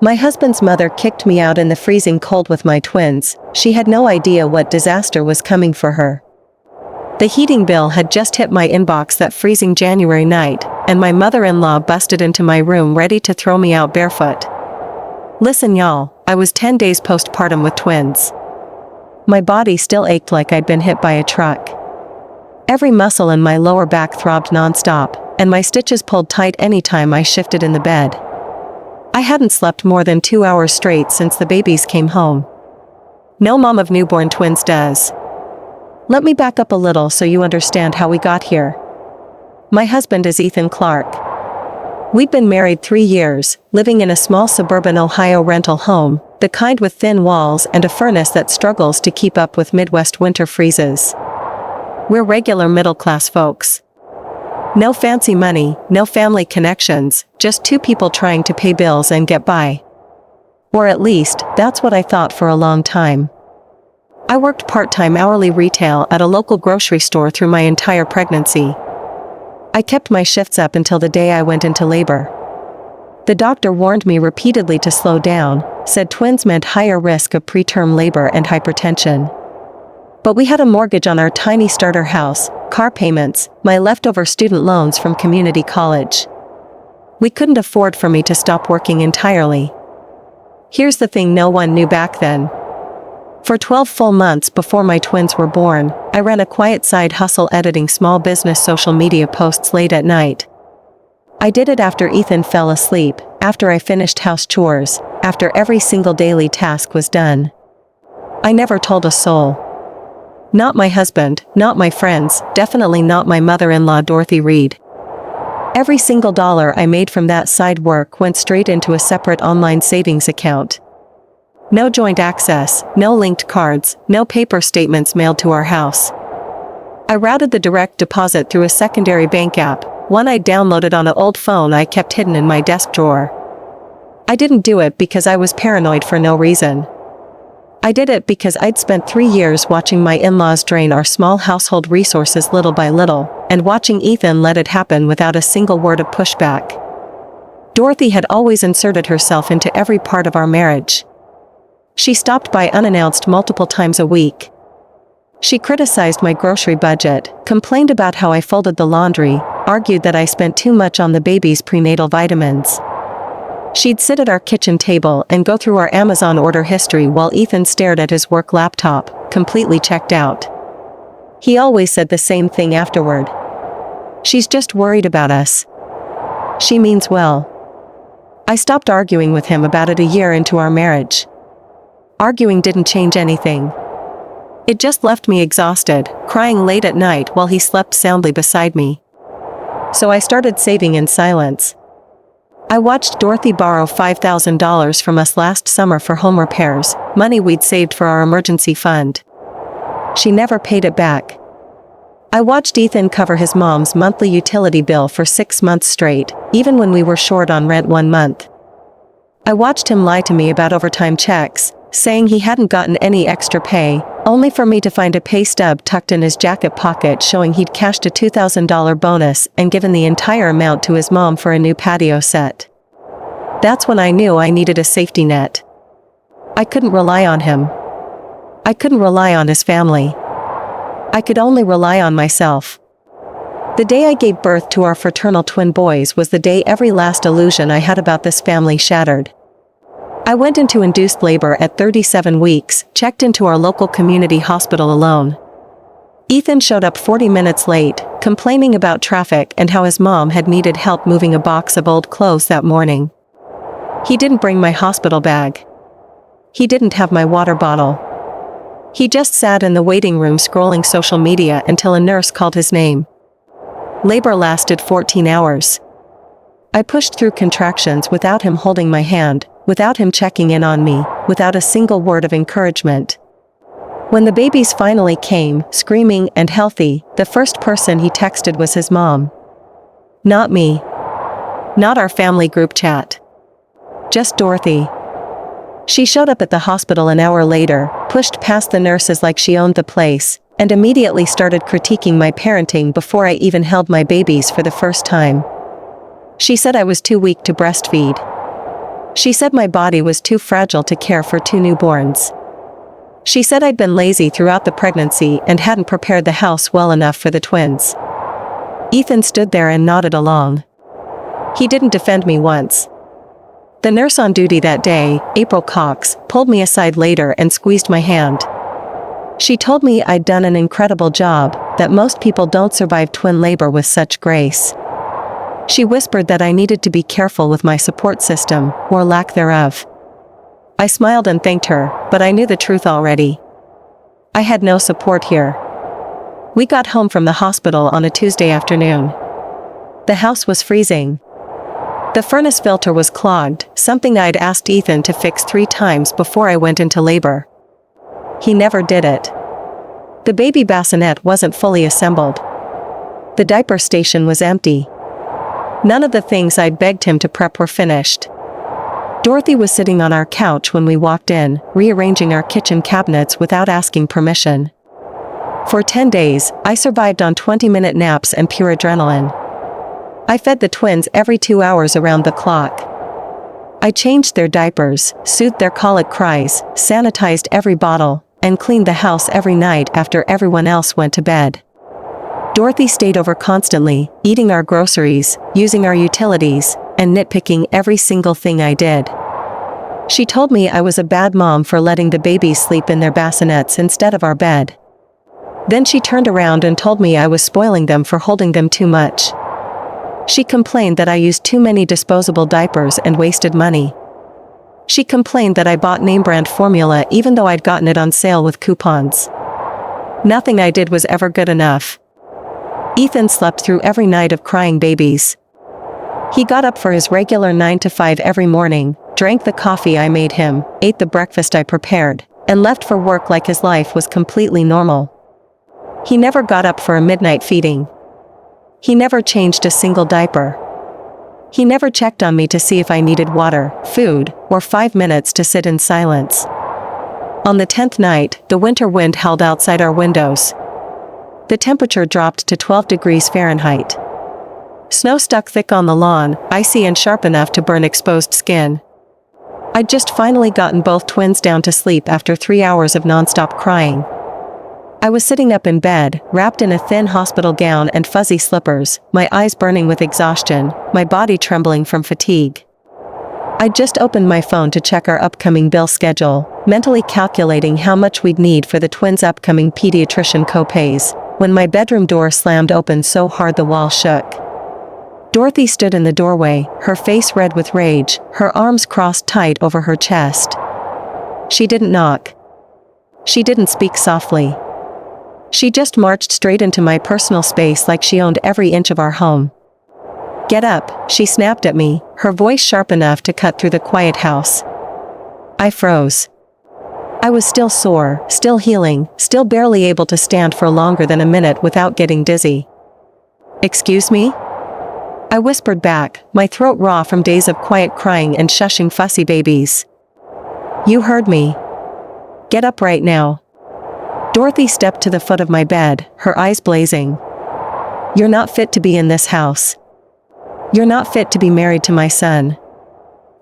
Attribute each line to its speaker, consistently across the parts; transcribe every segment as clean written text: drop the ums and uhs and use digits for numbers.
Speaker 1: My husband's mother kicked me out in the freezing cold with my twins. She had no idea what disaster was coming for her. The heating bill had just hit my inbox that freezing January night, and my mother-in-law busted into my room ready to throw me out barefoot. Listen y'all, I was 10 days postpartum with twins. My body still ached like I'd been hit by a truck. Every muscle in my lower back throbbed nonstop, and my stitches pulled tight anytime I shifted in the bed. I hadn't slept more than 2 hours straight since the babies came home. No mom of newborn twins does. Let me back up a little so you understand how we got here. My husband is Ethan Clark. We'd been married 3 years, living in a small suburban Ohio rental home, the kind with thin walls and a furnace that struggles to keep up with Midwest winter freezes. We're regular middle-class folks. No fancy money, no family connections, just two people trying to pay bills and get by. Or at least, that's what I thought for a long time. I worked part-time hourly retail at a local grocery store through my entire pregnancy. I kept my shifts up until the day I went into labor. The doctor warned me repeatedly to slow down, said twins meant higher risk of preterm labor and hypertension. But we had a mortgage on our tiny starter house, car payments, my leftover student loans from community college. We couldn't afford for me to stop working entirely. Here's the thing no one knew back then. For 12 full months before my twins were born, I ran a quiet side hustle editing small business social media posts late at night. I did it after Ethan fell asleep, after I finished house chores, after every single daily task was done. I never told a soul. Not my husband, not my friends, definitely not my mother-in-law Dorothy Reed. Every single dollar I made from that side work went straight into a separate online savings account. No joint access, no linked cards, no paper statements mailed to our house. I routed the direct deposit through a secondary bank app, one I downloaded on an old phone I kept hidden in my desk drawer. I didn't do it because I was paranoid for no reason. I did it because I'd spent 3 years watching my in-laws drain our small household resources little by little, and watching Ethan let it happen without a single word of pushback. Dorothy had always inserted herself into every part of our marriage. She stopped by unannounced multiple times a week. She criticized my grocery budget, complained about how I folded the laundry, argued that I spent too much on the baby's prenatal vitamins. She'd sit at our kitchen table and go through our Amazon order history while Ethan stared at his work laptop, completely checked out. He always said the same thing afterward. She's just worried about us. She means well. I stopped arguing with him about it a year into our marriage. Arguing didn't change anything. It just left me exhausted, crying late at night while he slept soundly beside me. So I started saving in silence. I watched Dorothy borrow $5,000 from us last summer for home repairs, money we'd saved for our emergency fund. She never paid it back. I watched Ethan cover his mom's monthly utility bill for 6 months straight, even when we were short on rent 1 month. I watched him lie to me about overtime checks, saying he hadn't gotten any extra pay, only for me to find a pay stub tucked in his jacket pocket showing he'd cashed a $2,000 bonus and given the entire amount to his mom for a new patio set. That's when I knew I needed a safety net. I couldn't rely on him. I couldn't rely on his family. I could only rely on myself. The day I gave birth to our fraternal twin boys was the day every last illusion I had about this family shattered. I went into induced labor at 37 weeks, checked into our local community hospital alone. Ethan showed up 40 minutes late, complaining about traffic and how his mom had needed help moving a box of old clothes that morning. He didn't bring my hospital bag. He didn't have my water bottle. He just sat in the waiting room scrolling social media until a nurse called his name. Labor lasted 14 hours. I pushed through contractions without him holding my hand, without him checking in on me, without a single word of encouragement. When the babies finally came, screaming and healthy, the first person he texted was his mom. Not me. Not our family group chat. Just Dorothy. She showed up at the hospital an hour later, pushed past the nurses like she owned the place, and immediately started critiquing my parenting before I even held my babies for the first time. She said I was too weak to breastfeed. She said my body was too fragile to care for 2 newborns. She said I'd been lazy throughout the pregnancy and hadn't prepared the house well enough for the twins. Ethan stood there and nodded along. He didn't defend me once. The nurse on duty that day, April Cox, pulled me aside later and squeezed my hand. She told me I'd done an incredible job, that most people don't survive twin labor with such grace. She whispered that I needed to be careful with my support system, or lack thereof. I smiled and thanked her, but I knew the truth already. I had no support here. We got home from the hospital on a Tuesday afternoon. The house was freezing. The furnace filter was clogged, something I'd asked Ethan to fix 3 times before I went into labor. He never did it. The baby bassinet wasn't fully assembled. The diaper station was empty. None of the things I'd begged him to prep were finished. Dorothy was sitting on our couch when we walked in, rearranging our kitchen cabinets without asking permission. For 10 days, I survived on 20-minute naps and pure adrenaline. I fed the twins every 2 hours around the clock. I changed their diapers, soothed their colic cries, sanitized every bottle, and cleaned the house every night after everyone else went to bed. Dorothy stayed over constantly, eating our groceries, using our utilities, and nitpicking every single thing I did. She told me I was a bad mom for letting the babies sleep in their bassinets instead of our bed. Then she turned around and told me I was spoiling them for holding them too much. She complained that I used too many disposable diapers and wasted money. She complained that I bought name-brand formula even though I'd gotten it on sale with coupons. Nothing I did was ever good enough. Ethan slept through every night of crying babies. He got up for his regular 9 to 5 every morning, drank the coffee I made him, ate the breakfast I prepared, and left for work like his life was completely normal. He never got up for a midnight feeding. He never changed a single diaper. He never checked on me to see if I needed water, food, or 5 minutes to sit in silence. On the 10th night, the winter wind howled outside our windows. The temperature dropped to 12 degrees Fahrenheit. Snow stuck thick on the lawn, icy and sharp enough to burn exposed skin. I'd just finally gotten both twins down to sleep after 3 hours of nonstop crying. I was sitting up in bed, wrapped in a thin hospital gown and fuzzy slippers, my eyes burning with exhaustion, my body trembling from fatigue. I'd just opened my phone to check our upcoming bill schedule, mentally calculating how much we'd need for the twins' upcoming pediatrician co-pays, when my bedroom door slammed open so hard the wall shook. Dorothy stood in the doorway, her face red with rage, her arms crossed tight over her chest. She didn't knock. She didn't speak softly. She just marched straight into my personal space like she owned every inch of our home. "Get up," she snapped at me, her voice sharp enough to cut through the quiet house. I froze. I was still sore, still healing, still barely able to stand for longer than a minute without getting dizzy. "Excuse me?" I whispered back, my throat raw from days of quiet crying and shushing fussy babies. "You heard me. Get up right now." Dorothy stepped to the foot of my bed, her eyes blazing. "You're not fit to be in this house. You're not fit to be married to my son.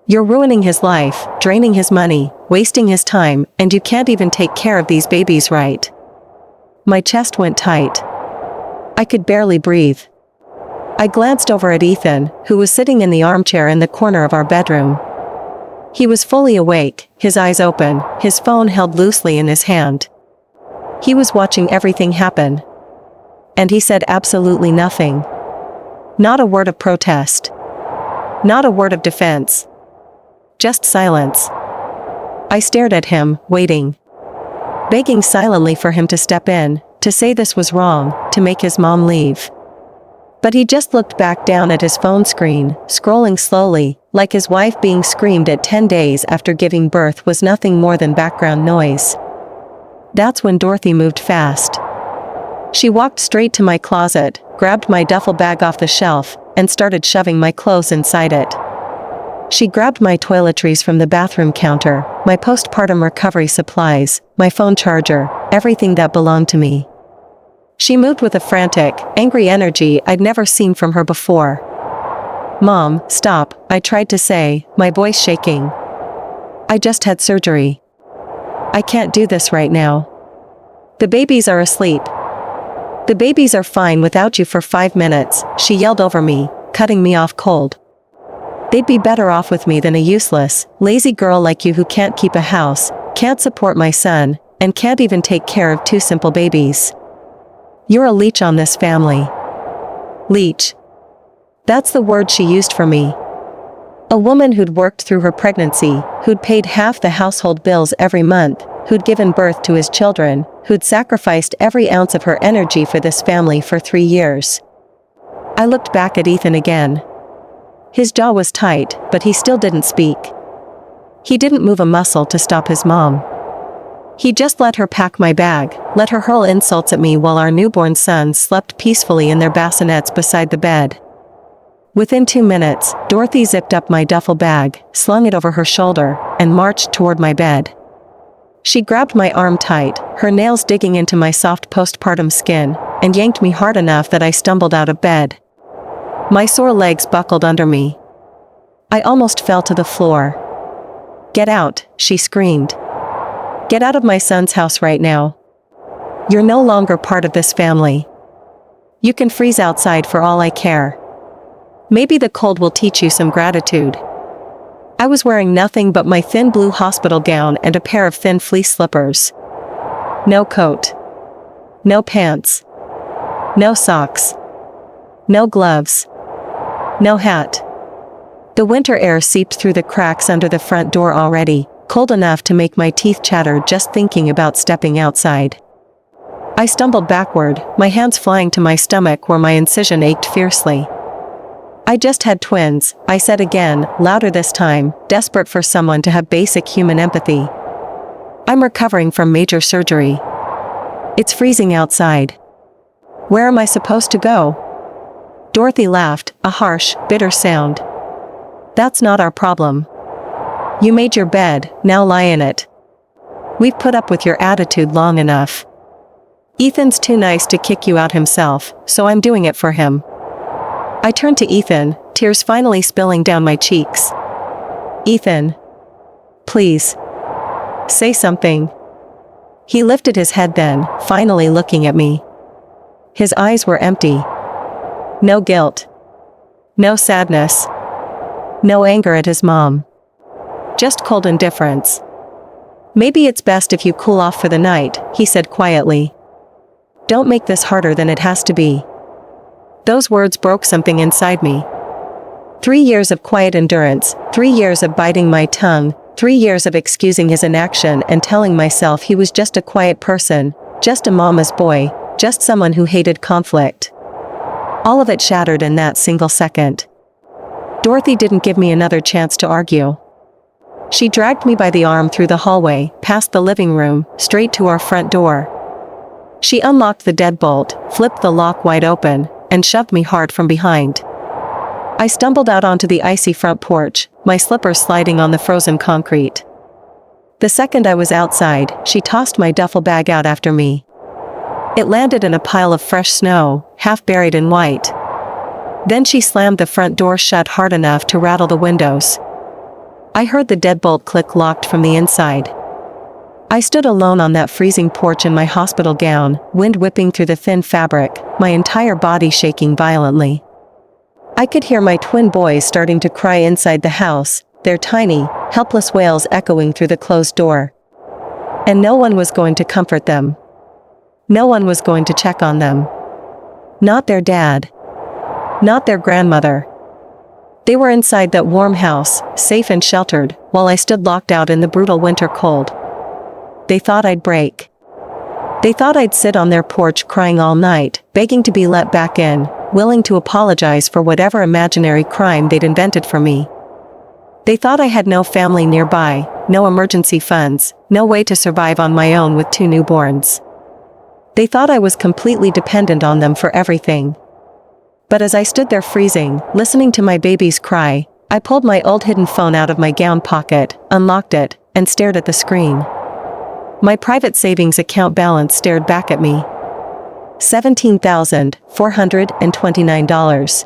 Speaker 1: You're ruining his life, draining his money, wasting his time, and you can't even take care of these babies right." My chest went tight. I could barely breathe. I glanced over at Ethan, who was sitting in the armchair in the corner of our bedroom. He was fully awake, his eyes open, his phone held loosely in his hand. He was watching everything happen. And he said absolutely nothing. Not a word of protest. Not a word of defense. Just silence. I stared at him, waiting. Begging silently for him to step in, to say this was wrong, to make his mom leave. But he just looked back down at his phone screen, scrolling slowly, like his wife being screamed at 10 days after giving birth was nothing more than background noise. That's when Dorothy moved fast. She walked straight to my closet, grabbed my duffel bag off the shelf, and started shoving my clothes inside it. She grabbed my toiletries from the bathroom counter, my postpartum recovery supplies, my phone charger, everything that belonged to me. She moved with a frantic, angry energy I'd never seen from her before. "Mom, stop," I tried to say, my voice shaking. "I just had surgery. I can't do this right now. The babies are asleep." "The babies are fine without you for 5 minutes," she yelled over me, cutting me off cold. "They'd be better off with me than a useless, lazy girl like you who can't keep a house, can't support my son, and can't even take care of 2 simple babies. You're a leech on this family." Leech. That's the word she used for me. A woman who'd worked through her pregnancy, who'd paid half the household bills every month, who'd given birth to his children, who'd sacrificed every ounce of her energy for this family for 3 years. I looked back at Ethan again. His jaw was tight, but he still didn't speak. He didn't move a muscle to stop his mom. He just let her pack my bag, let her hurl insults at me while our newborn sons slept peacefully in their bassinets beside the bed. Within 2 minutes, Dorothy zipped up my duffel bag, slung it over her shoulder, and marched toward my bed. She grabbed my arm tight, her nails digging into my soft postpartum skin, and yanked me hard enough that I stumbled out of bed. My sore legs buckled under me. I almost fell to the floor. "Get out," she screamed. "Get out of my son's house right now. You're no longer part of this family. You can freeze outside for all I care. Maybe the cold will teach you some gratitude." I was wearing nothing but my thin blue hospital gown and a pair of thin fleece slippers. No coat. No pants. No socks. No gloves. No hat. The winter air seeped through the cracks under the front door already, cold enough to make my teeth chatter just thinking about stepping outside. I stumbled backward, my hands flying to my stomach where my incision ached fiercely. "I just had twins," I said again, louder this time, desperate for someone to have basic human empathy. "I'm recovering from major surgery. It's freezing outside. Where am I supposed to go?" Dorothy laughed, a harsh, bitter sound. "That's not our problem. You made your bed, now lie in it. We've put up with your attitude long enough. Ethan's too nice to kick you out himself, so I'm doing it for him." I turned to Ethan, tears finally spilling down my cheeks. "Ethan. Please. Say something." He lifted his head then, finally looking at me. His eyes were empty. No guilt. No sadness. No anger at his mom. Just cold indifference. "Maybe it's best if you cool off for the night," he said quietly. "Don't make this harder than it has to be." Those words broke something inside me. 3 years of quiet endurance, 3 years of biting my tongue, 3 years of excusing his inaction and telling myself he was just a quiet person, just a mama's boy, just someone who hated conflict. All of it shattered in that single second. Dorothy didn't give me another chance to argue. She dragged me by the arm through the hallway, past the living room, straight to our front door. She unlocked the deadbolt, flipped the lock wide open, and shoved me hard from behind. I stumbled out onto the icy front porch, my slippers sliding on the frozen concrete. The second I was outside, she tossed my duffel bag out after me. It landed in a pile of fresh snow, half buried in white. Then she slammed the front door shut hard enough to rattle the windows. I heard the deadbolt click locked from the inside. I stood alone on that freezing porch in my hospital gown, wind whipping through the thin fabric, my entire body shaking violently. I could hear my twin boys starting to cry inside the house, their tiny, helpless wails echoing through the closed door. And no one was going to comfort them. No one was going to check on them. Not their dad. Not their grandmother. They were inside that warm house, safe and sheltered, while I stood locked out in the brutal winter cold. They thought I'd break. They thought I'd sit on their porch crying all night, begging to be let back in, willing to apologize for whatever imaginary crime they'd invented for me. They thought I had no family nearby, no emergency funds, no way to survive on my own with 2 newborns. They thought I was completely dependent on them for everything. But as I stood there freezing, listening to my babies cry, I pulled my old hidden phone out of my gown pocket, unlocked it, and stared at the screen. My private savings account balance stared back at me. $17,429.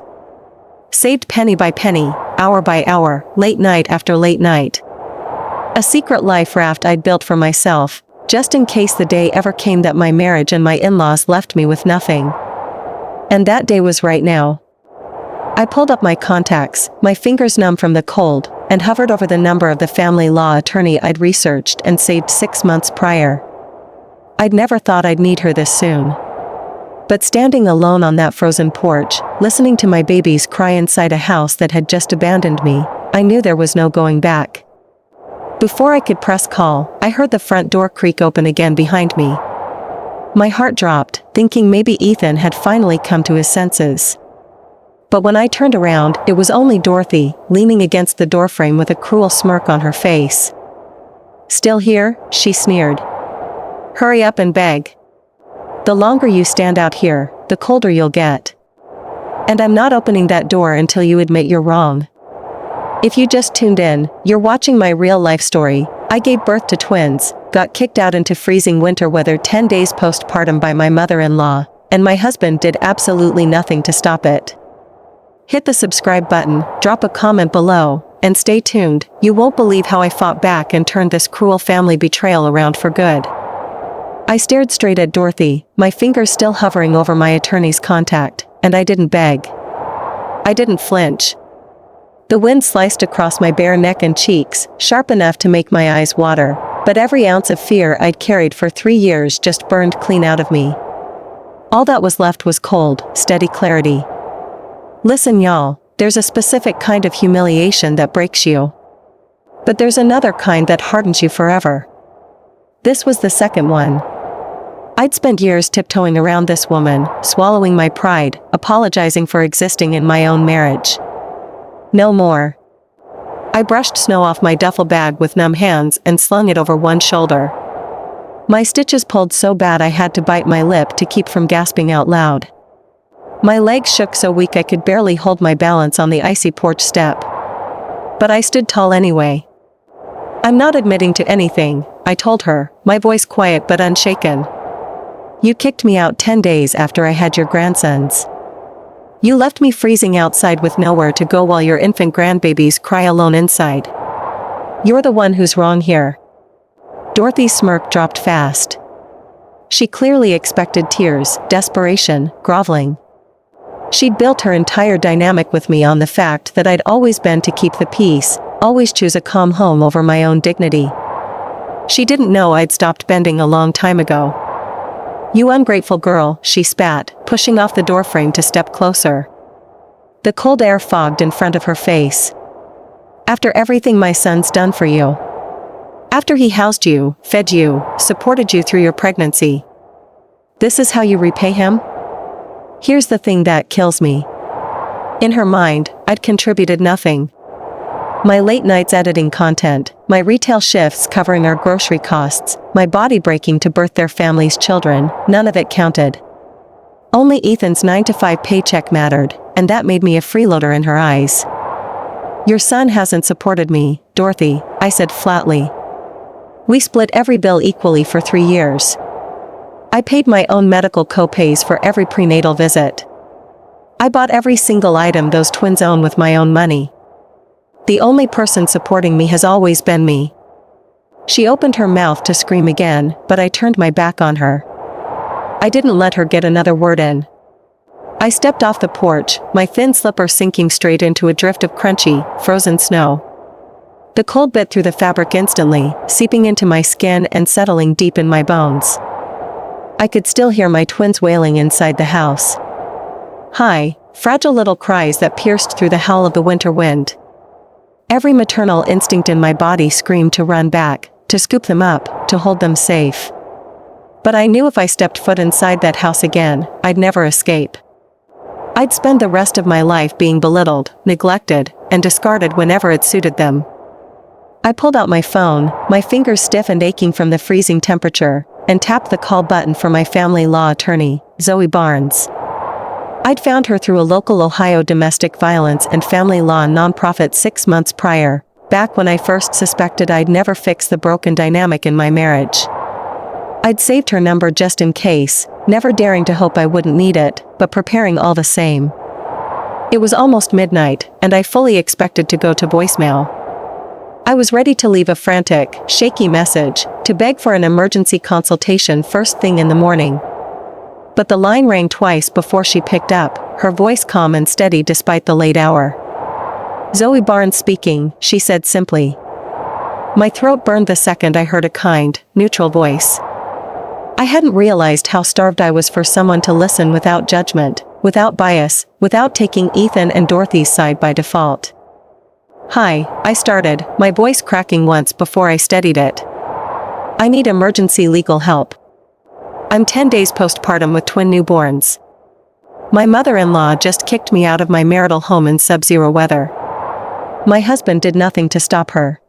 Speaker 1: Saved penny by penny, hour by hour, late night after late night. A secret life raft I'd built for myself, just in case the day ever came that my marriage and my in-laws left me with nothing. And that day was right now. I pulled up my contacts, my fingers numb from the cold, and hovered over the number of the family law attorney I'd researched and saved 6 months prior. I'd never thought I'd need her this soon. But standing alone on that frozen porch, listening to my babies cry inside a house that had just abandoned me, I knew there was no going back. Before I could press call, I heard the front door creak open again behind me. My heart dropped, thinking maybe Ethan had finally come to his senses. But when I turned around, it was only Dorothy, leaning against the doorframe with a cruel smirk on her face. "Still here?" she sneered. "Hurry up and beg. The longer you stand out here, the colder you'll get. And I'm not opening that door until you admit you're wrong. If you just tuned in, you're watching my real-life story. I gave birth to twins, got kicked out into freezing winter weather 10 days postpartum by my mother-in-law, and my husband did absolutely nothing to stop it. Hit the subscribe button, drop a comment below, and stay tuned. You won't believe how I fought back and turned this cruel family betrayal around for good." I stared straight at Dorothy, my fingers still hovering over my attorney's contact, and I didn't beg. I didn't flinch. The wind sliced across my bare neck and cheeks, sharp enough to make my eyes water, but every ounce of fear I'd carried for 3 years just burned clean out of me. All that was left was cold, steady clarity. Listen y'all, there's a specific kind of humiliation that breaks you. But there's another kind that hardens you forever. This was the second one. I'd spent years tiptoeing around this woman, swallowing my pride, apologizing for existing in my own marriage. No more. I brushed snow off my duffel bag with numb hands and slung it over one shoulder. My stitches pulled so bad I had to bite my lip to keep from gasping out loud. My legs shook so weak I could barely hold my balance on the icy porch step. But I stood tall anyway. "I'm not admitting to anything," I told her, my voice quiet but unshaken. "You kicked me out 10 days after I had your grandsons. You left me freezing outside with nowhere to go while your infant grandbabies cry alone inside. You're the one who's wrong here." Dorothy's smirk dropped fast. She clearly expected tears, desperation, groveling. She'd built her entire dynamic with me on the fact that I'd always been to keep the peace, always choose a calm home over my own dignity. She didn't know I'd stopped bending a long time ago. "You ungrateful girl," she spat, pushing off the doorframe to step closer. The cold air fogged in front of her face. "After everything my son's done for you. After he housed you, fed you, supported you through your pregnancy. This is how you repay him? Here's the thing that kills me." In her mind, I'd contributed nothing. My late nights editing content, my retail shifts covering our grocery costs, my body breaking to birth their family's children, none of it counted. Only Ethan's 9-to-5 paycheck mattered, and that made me a freeloader in her eyes. "Your son hasn't supported me, Dorothy," I said flatly. "We split every bill equally for 3 years. I paid my own medical co-pays for every prenatal visit. I bought every single item those twins own with my own money. The only person supporting me has always been me." She opened her mouth to scream again, but I turned my back on her. I didn't let her get another word in. I stepped off the porch, my thin slipper sinking straight into a drift of crunchy, frozen snow. The cold bit through the fabric instantly, seeping into my skin and settling deep in my bones. I could still hear my twins wailing inside the house. Hi, fragile little cries that pierced through the howl of the winter wind. Every maternal instinct in my body screamed to run back, to scoop them up, to hold them safe. But I knew if I stepped foot inside that house again, I'd never escape. I'd spend the rest of my life being belittled, neglected, and discarded whenever it suited them. I pulled out my phone, my fingers stiff and aching from the freezing temperature, and tapped the call button for my family law attorney, Zoe Barnes. I'd found her through a local Ohio domestic violence and family law nonprofit 6 months prior, back when I first suspected I'd never fix the broken dynamic in my marriage. I'd saved her number just in case, never daring to hope I wouldn't need it, but preparing all the same. It was almost midnight, and I fully expected to go to voicemail. I was ready to leave a frantic, shaky message, to beg for an emergency consultation first thing in the morning. But the line rang twice before she picked up, her voice calm and steady despite the late hour. "Zoe Barnes speaking," she said simply. My throat burned the second I heard a kind, neutral voice. I hadn't realized how starved I was for someone to listen without judgment, without bias, without taking Ethan and Dorothy's side by default. "Hi," I started, my voice cracking once before I steadied it. "I need emergency legal help. I'm 10 days postpartum with twin newborns. My mother-in-law just kicked me out of my marital home in sub-zero weather. My husband did nothing to stop her.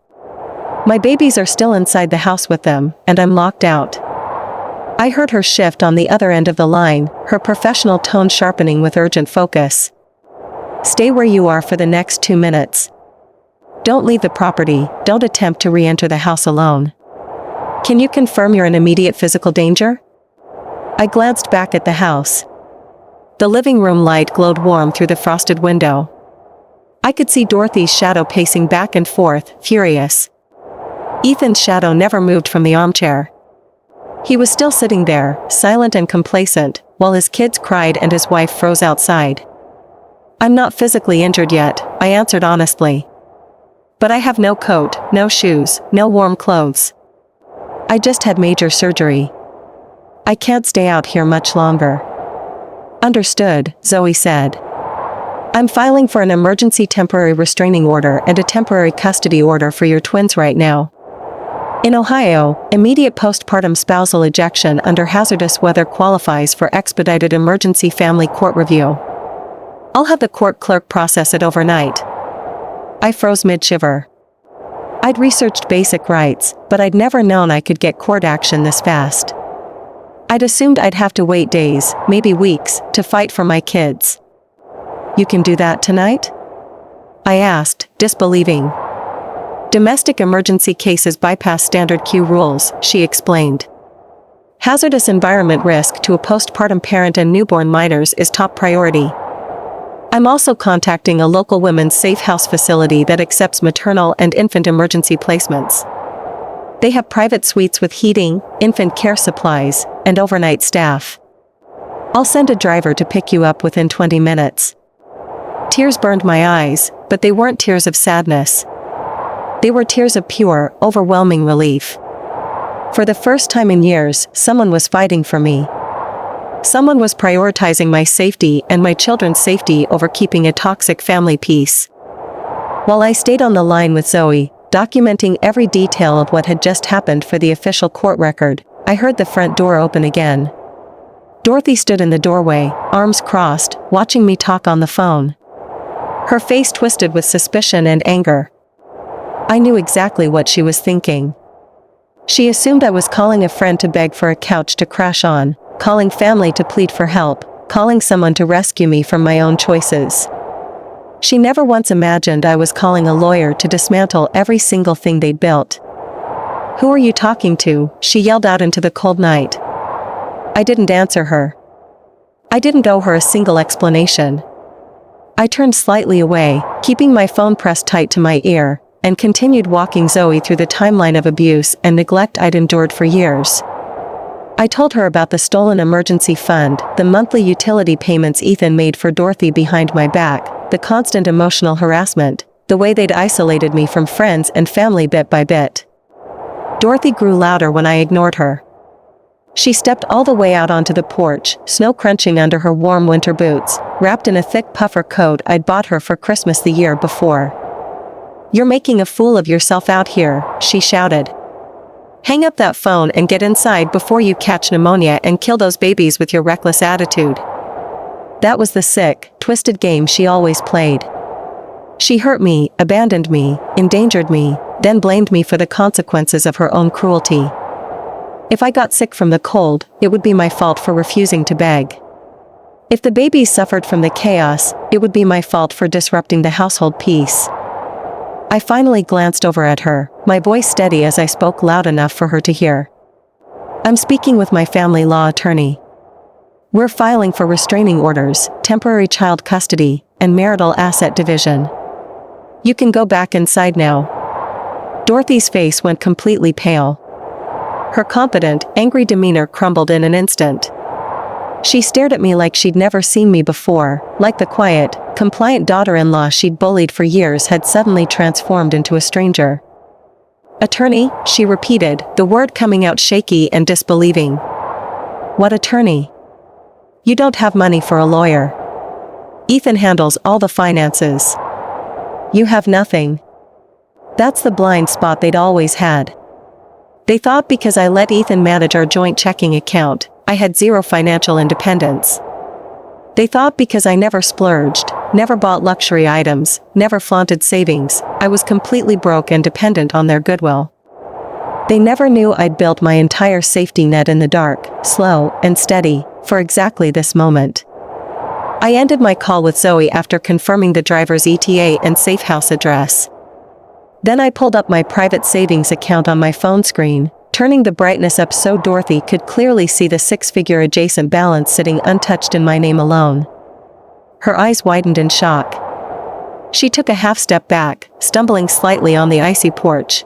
Speaker 1: My babies are still inside the house with them, and I'm locked out." I heard her shift on the other end of the line, her professional tone sharpening with urgent focus. "Stay where you are for the next 2 minutes. Don't leave the property, don't attempt to re-enter the house alone. Can you confirm you're in immediate physical danger?" I glanced back at the house. The living room light glowed warm through the frosted window. I could see Dorothy's shadow pacing back and forth, furious. Ethan's shadow never moved from the armchair. He was still sitting there, silent and complacent, while his kids cried and his wife froze outside. "I'm not physically injured yet," I answered honestly. "But I have no coat, no shoes, no warm clothes. I just had major surgery. I can't stay out here much longer." "Understood," Zoe said. "I'm filing for an emergency temporary restraining order and a temporary custody order for your twins right now. In Ohio, immediate postpartum spousal ejection under hazardous weather qualifies for expedited emergency family court review. I'll have the court clerk process it overnight." I froze mid-shiver. I'd researched basic rights, but I'd never known I could get court action this fast. I'd assumed I'd have to wait days, maybe weeks, to fight for my kids. "You can do that tonight?" I asked, disbelieving. "Domestic emergency cases bypass standard queue rules," she explained. "Hazardous environment risk to a postpartum parent and newborn minors is top priority. I'm also contacting a local women's safe house facility that accepts maternal and infant emergency placements. They have private suites with heating, infant care supplies, and overnight staff. I'll send a driver to pick you up within 20 minutes." Tears burned my eyes, but they weren't tears of sadness. They were tears of pure, overwhelming relief. For the first time in years, someone was fighting for me. Someone was prioritizing my safety and my children's safety over keeping a toxic family peace. While I stayed on the line with Zoe, documenting every detail of what had just happened for the official court record, I heard the front door open again. Dorothy stood in the doorway, arms crossed, watching me talk on the phone. Her face twisted with suspicion and anger. I knew exactly what she was thinking. She assumed I was calling a friend to beg for a couch to crash on, calling family to plead for help, calling someone to rescue me from my own choices. She never once imagined I was calling a lawyer to dismantle every single thing they'd built. "Who are you talking to?" she yelled out into the cold night. I didn't answer her. I didn't owe her a single explanation. I turned slightly away, keeping my phone pressed tight to my ear, and continued walking Zoe through the timeline of abuse and neglect I'd endured for years. I told her about the stolen emergency fund, the monthly utility payments Ethan made for Dorothy behind my back, the constant emotional harassment, the way they'd isolated me from friends and family bit by bit. Dorothy grew louder when I ignored her. She stepped all the way out onto the porch, snow crunching under her warm winter boots, wrapped in a thick puffer coat I'd bought her for Christmas the year before. "You're making a fool of yourself out here," she shouted. "Hang up that phone and get inside before you catch pneumonia and kill those babies with your reckless attitude." That was the sick, twisted game she always played. She hurt me, abandoned me, endangered me, then blamed me for the consequences of her own cruelty. If I got sick from the cold, it would be my fault for refusing to beg. If the babies suffered from the chaos, it would be my fault for disrupting the household peace. I finally glanced over at her, my voice steady as I spoke loud enough for her to hear. "I'm speaking with my family law attorney. We're filing for restraining orders, temporary child custody, and marital asset division. You can go back inside now. Dorothy's face went completely pale. Her confident, angry demeanor crumbled in an instant. She stared at me like she'd never seen me before, like the quiet, compliant daughter-in-law she'd bullied for years had suddenly transformed into a stranger. "Attorney?" she repeated, the word coming out shaky and disbelieving. "What attorney? You don't have money for a lawyer. Ethan handles all the finances. You have nothing." That's the blind spot they'd always had. They thought because I let Ethan manage our joint checking account, I had zero financial independence. They thought because I never splurged, never bought luxury items, never flaunted savings, I was completely broke and dependent on their goodwill. They never knew I'd built my entire safety net in the dark, slow and steady, for exactly this moment. I ended my call with Zoe after confirming the driver's ETA and safe house address. Then I pulled up my private savings account on my phone screen, turning the brightness up so Dorothy could clearly see the six-figure adjacent balance sitting untouched in my name alone. Her eyes widened in shock. She took a half step back, stumbling slightly on the icy porch.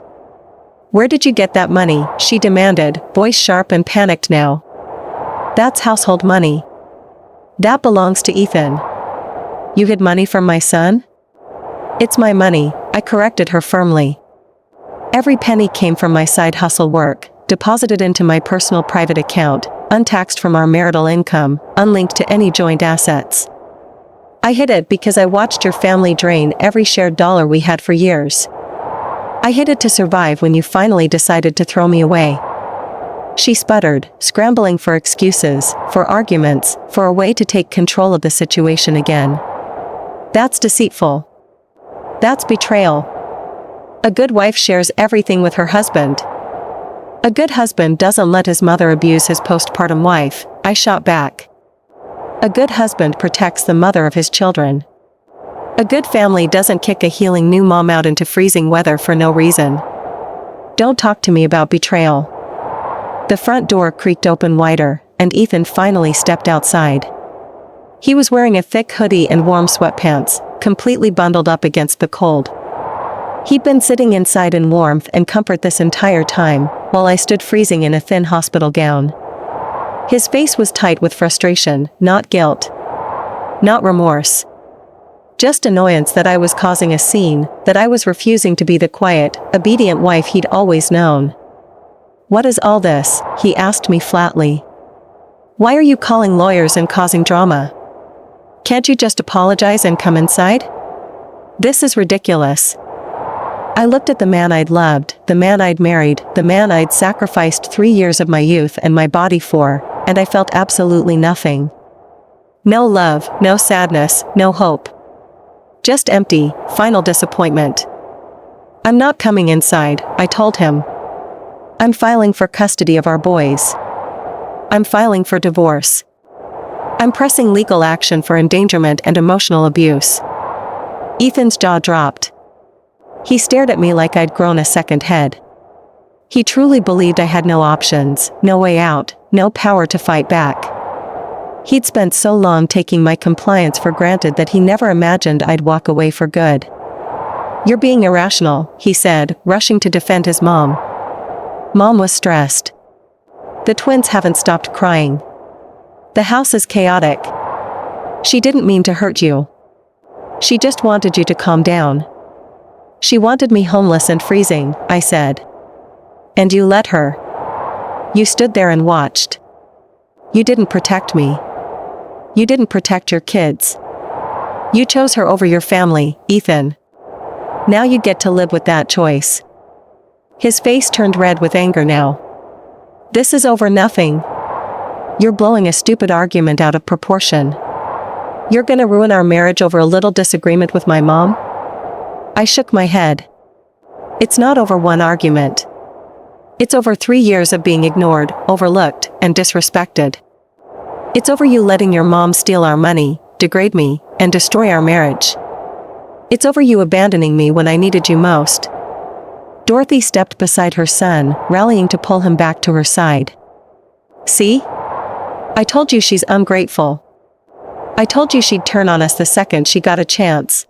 Speaker 1: "Where did you get that money?" she demanded, voice sharp and panicked now. "That's household money. That belongs to Ethan." "You hid money from my son?" "It's my money," I corrected her firmly. "Every penny came from my side hustle work, deposited into my personal private account, untaxed from our marital income, unlinked to any joint assets. I hid it because I watched your family drain every shared dollar we had for years. I hid it to survive when you finally decided to throw me away." She sputtered, scrambling for excuses, for arguments, for a way to take control of the situation again. "That's deceitful. That's betrayal. A good wife shares everything with her husband." "A good husband doesn't let his mother abuse his postpartum wife," I shot back. "A good husband protects the mother of his children. A good family doesn't kick a healing new mom out into freezing weather for no reason. Don't talk to me about betrayal." The front door creaked open wider, and Ethan finally stepped outside. He was wearing a thick hoodie and warm sweatpants, completely bundled up against the cold. He'd been sitting inside in warmth and comfort this entire time, while I stood freezing in a thin hospital gown. His face was tight with frustration, not guilt. Not remorse. Just annoyance that I was causing a scene, that I was refusing to be the quiet, obedient wife he'd always known. "What is all this?" he asked me flatly. "Why are you calling lawyers and causing drama? Can't you just apologize and come inside? This is ridiculous." I looked at the man I'd loved, the man I'd married, the man I'd sacrificed 3 years of my youth and my body for, and I felt absolutely nothing. No love, no sadness, no hope. Just empty, final disappointment. "I'm not coming inside," I told him. "I'm filing for custody of our boys. I'm filing for divorce. I'm pressing legal action for endangerment and emotional abuse." Ethan's jaw dropped. He stared at me like I'd grown a second head. He truly believed I had no options, no way out, no power to fight back. He'd spent so long taking my compliance for granted that he never imagined I'd walk away for good. "You're being irrational," he said, rushing to defend his mom. Mom was stressed. "The twins haven't stopped crying. The house is chaotic. She didn't mean to hurt you. She just wanted you to calm down. She wanted me homeless and freezing," I said. "And you let her. You stood there and watched. You didn't protect me. You didn't protect your kids. You chose her over your family, Ethan. Now you get to live with that choice." His face turned red with anger now. "This is over nothing. You're blowing a stupid argument out of proportion. You're gonna ruin our marriage over a little disagreement with my mom?" I shook my head. "It's not over one argument. It's over 3 years of being ignored, overlooked, and disrespected. It's over you letting your mom steal our money, degrade me, and destroy our marriage. It's over you abandoning me when I needed you most." Dorothy stepped beside her son, rallying to pull him back to her side. "See? I told you she's ungrateful. I told you she'd turn on us the second she got a chance.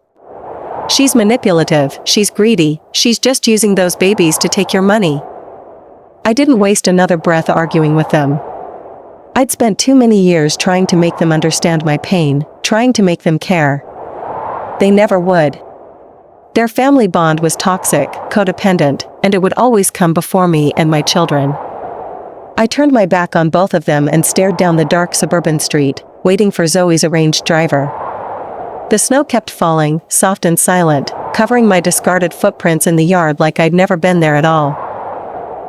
Speaker 1: She's manipulative, she's greedy, she's just using those babies to take your money. I didn't waste another breath arguing with them. I'd spent too many years trying to make them understand my pain, trying to make them care. They never would. Their family bond was toxic, codependent, and it would always come before me and my children. I turned my back on both of them and stared down the dark suburban street, waiting for Zoe's arranged driver. The snow kept falling, soft and silent, covering my discarded footprints in the yard like I'd never been there at all.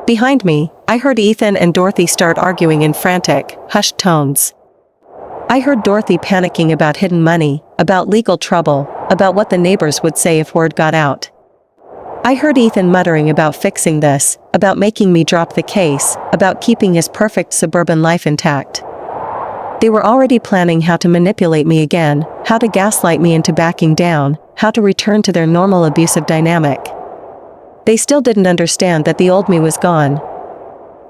Speaker 1: Behind me, I heard Ethan and Dorothy start arguing in frantic, hushed tones. I heard Dorothy panicking about hidden money, about legal trouble, about what the neighbors would say if word got out. I heard Ethan muttering about fixing this, about making me drop the case, about keeping his perfect suburban life intact. They were already planning how to manipulate me again, how to gaslight me into backing down, how to return to their normal abusive dynamic. They still didn't understand that the old me was gone.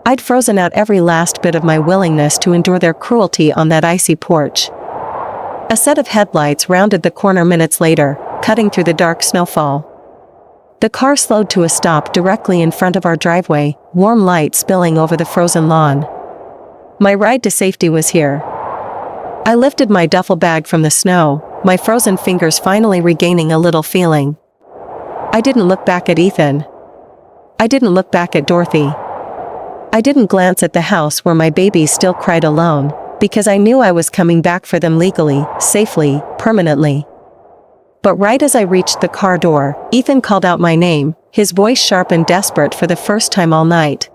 Speaker 1: I'd frozen out every last bit of my willingness to endure their cruelty on that icy porch. A set of headlights rounded the corner minutes later, cutting through the dark snowfall. The car slowed to a stop directly in front of our driveway, warm light spilling over the frozen lawn. My ride to safety was here. I lifted my duffel bag from the snow, my frozen fingers finally regaining a little feeling. I didn't look back at Ethan. I didn't look back at Dorothy. I didn't glance at the house where my babies still cried alone, because I knew I was coming back for them legally, safely, permanently. But right as I reached the car door, Ethan called out my name, his voice sharp and desperate for the first time all night.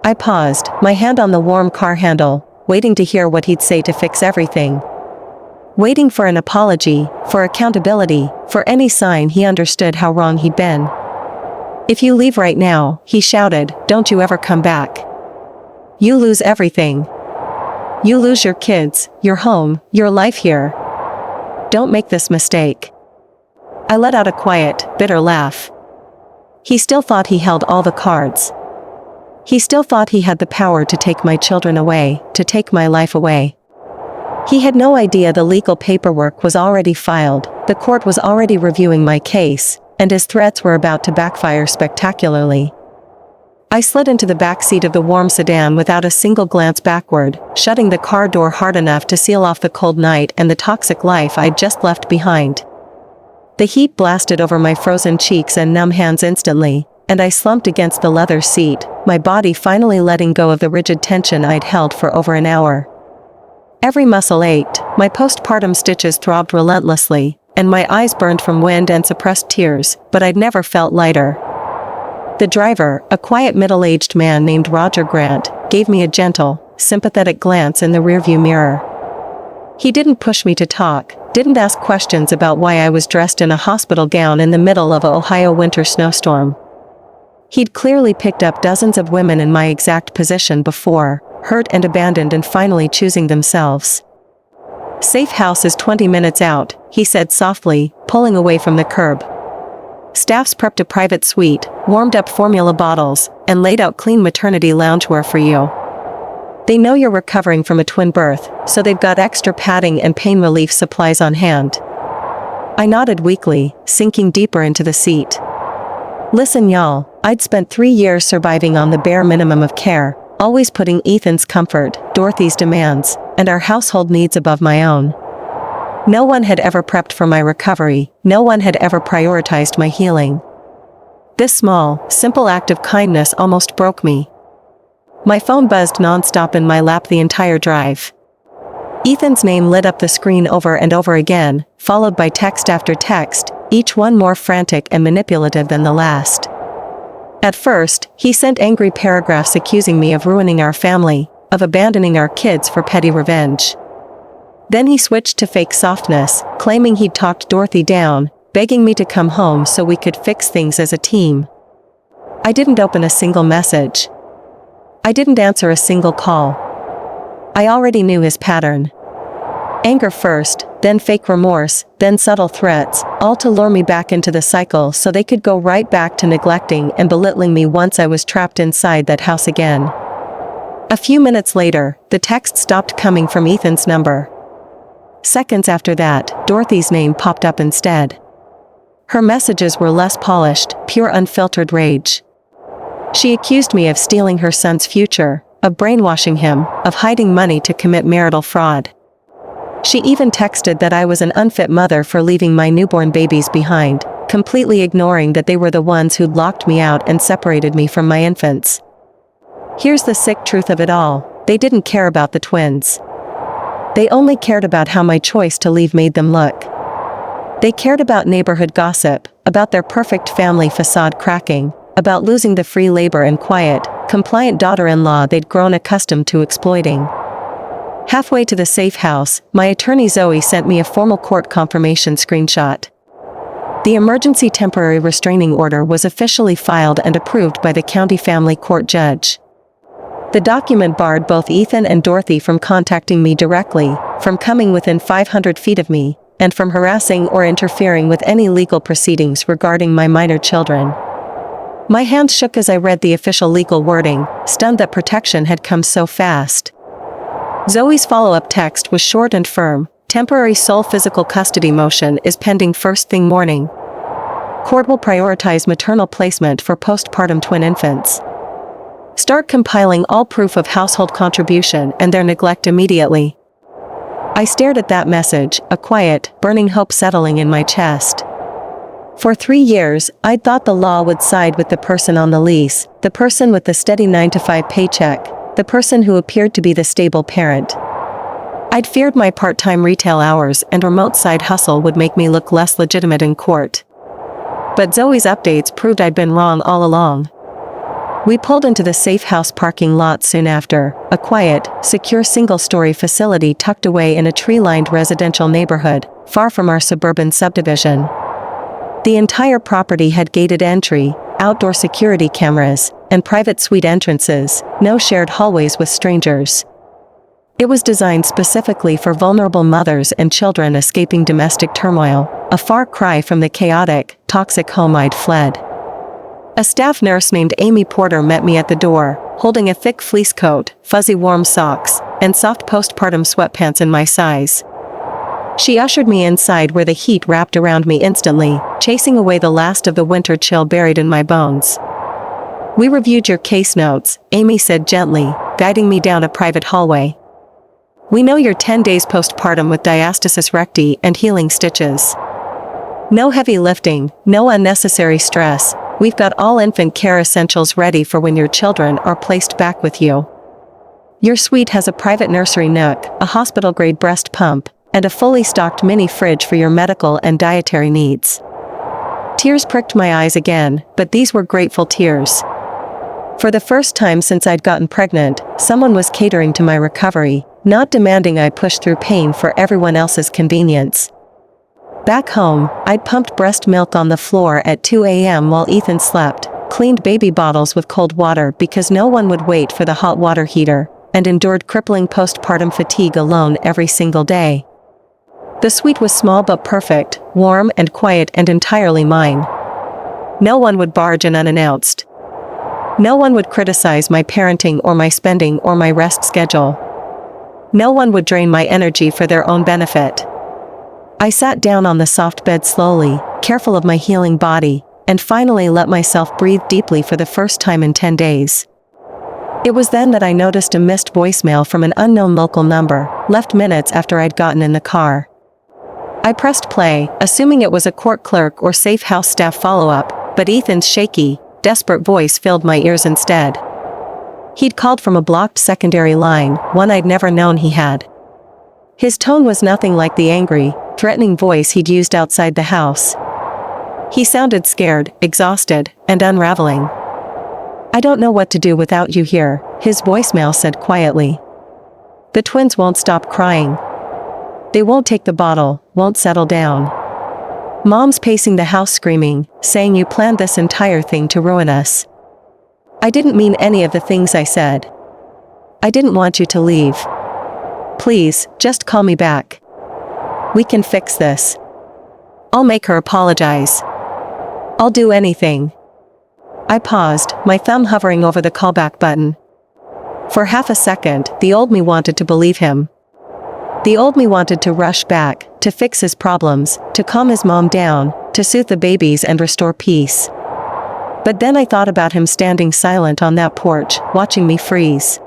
Speaker 1: I paused, my hand on the warm car handle, waiting to hear what he'd say to fix everything. Waiting for an apology, for accountability, for any sign he understood how wrong he'd been. "If you leave right now," he shouted, "don't you ever come back. You lose everything. You lose your kids, your home, your life here. Don't make this mistake." I let out a quiet, bitter laugh. He still thought he held all the cards. He still thought he had the power to take my children away, to take my life away. He had no idea the legal paperwork was already filed, the court was already reviewing my case, and his threats were about to backfire spectacularly. I slid into the back seat of the warm sedan without a single glance backward, shutting the car door hard enough to seal off the cold night and the toxic life I'd just left behind. The heat blasted over my frozen cheeks and numb hands instantly, and I slumped against the leather seat, my body finally letting go of the rigid tension I'd held for over an hour. Every muscle ached, my postpartum stitches throbbed relentlessly, and my eyes burned from wind and suppressed tears, but I'd never felt lighter. The driver, a quiet middle-aged man named Roger Grant, gave me a gentle, sympathetic glance in the rearview mirror. He didn't push me to talk, didn't ask questions about why I was dressed in a hospital gown in the middle of an Ohio winter snowstorm. He'd clearly picked up dozens of women in my exact position before, hurt and abandoned and finally choosing themselves. "Safe house is 20 minutes out," he said softly, pulling away from the curb. "Staff's prepped a private suite, warmed up formula bottles, and laid out clean maternity loungewear for you. They know you're recovering from a twin birth, so they've got extra padding and pain relief supplies on hand." I nodded weakly, sinking deeper into the seat. Listen y'all, I'd spent 3 years surviving on the bare minimum of care, always putting Ethan's comfort, Dorothy's demands, and our household needs above my own. No one had ever prepped for my recovery, no one had ever prioritized my healing. This small, simple act of kindness almost broke me. My phone buzzed nonstop in my lap the entire drive. Ethan's name lit up the screen over and over again, followed by text after text, each one more frantic and manipulative than the last. At first, he sent angry paragraphs accusing me of ruining our family, of abandoning our kids for petty revenge. Then he switched to fake softness, claiming he'd talked Dorothy down, begging me to come home so we could fix things as a team. I didn't open a single message. I didn't answer a single call. I already knew his pattern. Anger first, then fake remorse, then subtle threats, all to lure me back into the cycle so they could go right back to neglecting and belittling me once I was trapped inside that house again. A few minutes later, the text stopped coming from Ethan's number. Seconds after that, Dorothy's name popped up instead. Her messages were less polished, pure unfiltered rage. She accused me of stealing her son's future, of brainwashing him, of hiding money to commit marital fraud. She even texted that I was an unfit mother for leaving my newborn babies behind, completely ignoring that they were the ones who'd locked me out and separated me from my infants. Here's the sick truth of it all: they didn't care about the twins. They only cared about how my choice to leave made them look. They cared about neighborhood gossip, about their perfect family facade cracking, about losing the free labor and quiet, compliant daughter-in-law they'd grown accustomed to exploiting. Halfway to the safe house, my attorney Zoe sent me a formal court confirmation screenshot. The emergency temporary restraining order was officially filed and approved by the county family court judge. The document barred both Ethan and Dorothy from contacting me directly, from coming within 500 feet of me, and from harassing or interfering with any legal proceedings regarding my minor children. My hands shook as I read the official legal wording, stunned that protection had come so fast. Zoe's follow-up text was short and firm: temporary sole physical custody motion is pending first thing morning. Court will prioritize maternal placement for postpartum twin infants. Start compiling all proof of household contribution and their neglect immediately. I stared at that message, a quiet, burning hope settling in my chest. For 3 years, I'd thought the law would side with the person on the lease, the person with the steady 9-to-5 paycheck, the person who appeared to be the stable parent. I'd feared my part-time retail hours and remote side hustle would make me look less legitimate in court. But Zoe's updates proved I'd been wrong all along. We pulled into the safe house parking lot soon after, a quiet, secure single-story facility tucked away in a tree-lined residential neighborhood, far from our suburban subdivision. The entire property had gated entry, outdoor security cameras, and private suite entrances, no shared hallways with strangers. It was designed specifically for vulnerable mothers and children escaping domestic turmoil, a far cry from the chaotic, toxic home I'd fled. A staff nurse named Amy Porter met me at the door, holding a thick fleece coat, fuzzy warm socks, and soft postpartum sweatpants in my size. She ushered me inside where the heat wrapped around me instantly, chasing away the last of the winter chill buried in my bones. "We reviewed your case notes," Amy said gently, guiding me down a private hallway. "We know you're 10 days postpartum with diastasis recti and healing stitches. No heavy lifting, no unnecessary stress. We've got all infant care essentials ready for when your children are placed back with you. Your suite has a private nursery nook, a hospital-grade breast pump, and a fully stocked mini fridge for your medical and dietary needs." Tears pricked my eyes again, but these were grateful tears. For the first time since I'd gotten pregnant, someone was catering to my recovery, not demanding I push through pain for everyone else's convenience. Back home, I'd pumped breast milk on the floor at 2 a.m. while Ethan slept, cleaned baby bottles with cold water because no one would wait for the hot water heater, and endured crippling postpartum fatigue alone every single day. The suite was small but perfect, warm and quiet and entirely mine. No one would barge in unannounced. No one would criticize my parenting or my spending or my rest schedule. No one would drain my energy for their own benefit. I sat down on the soft bed slowly, careful of my healing body, and finally let myself breathe deeply for the first time in 10 days. It was then that I noticed a missed voicemail from an unknown local number, left minutes after I'd gotten in the car. I pressed play, assuming it was a court clerk or safe house staff follow-up, but Ethan's shaky, desperate voice filled my ears instead. He'd called from a blocked secondary line, one I'd never known he had. His tone was nothing like the angry, threatening voice he'd used outside the house. He sounded scared, exhausted, and unraveling. "I don't know what to do without you here," his voicemail said quietly. "The twins won't stop crying. They won't take the bottle, won't settle down. Mom's pacing the house screaming, saying you planned this entire thing to ruin us." I didn't mean any of the things I said. "I didn't want you to leave. Please, just call me back. We can fix this. I'll make her apologize. I'll do anything." I paused, my thumb hovering over the callback button. For half a second, the old me wanted to believe him. The old me wanted to rush back, to fix his problems, to calm his mom down, to soothe the babies and restore peace. But then I thought about him standing silent on that porch, watching me freeze.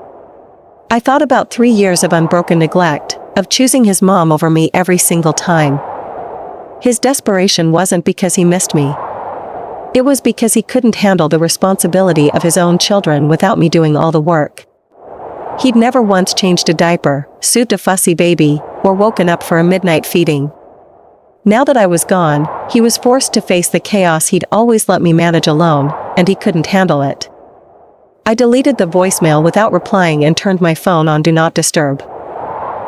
Speaker 1: I thought about 3 years of unbroken neglect, of choosing his mom over me every single time. His desperation wasn't because he missed me. It was because he couldn't handle the responsibility of his own children without me doing all the work. He'd never once changed a diaper, soothed a fussy baby, or woken up for a midnight feeding. Now that I was gone, he was forced to face the chaos he'd always let me manage alone, and he couldn't handle it. I deleted the voicemail without replying and turned my phone on Do Not Disturb.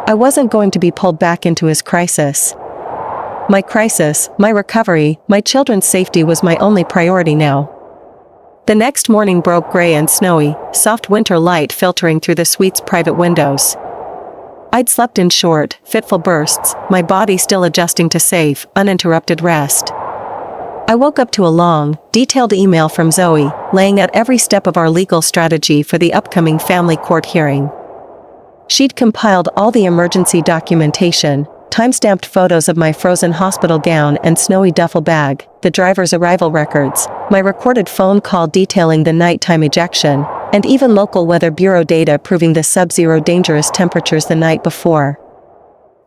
Speaker 1: I wasn't going to be pulled back into his crisis. My crisis, my recovery, my children's safety was my only priority now. The next morning broke gray and snowy, soft winter light filtering through the suite's private windows. I'd slept in short, fitful bursts, my body still adjusting to safe, uninterrupted rest. I woke up to a long, detailed email from Zoe, laying out every step of our legal strategy for the upcoming family court hearing. She'd compiled all the emergency documentation, time-stamped photos of my frozen hospital gown and snowy duffel bag, the driver's arrival records, my recorded phone call detailing the nighttime ejection, and even local weather bureau data proving the sub-zero dangerous temperatures the night before.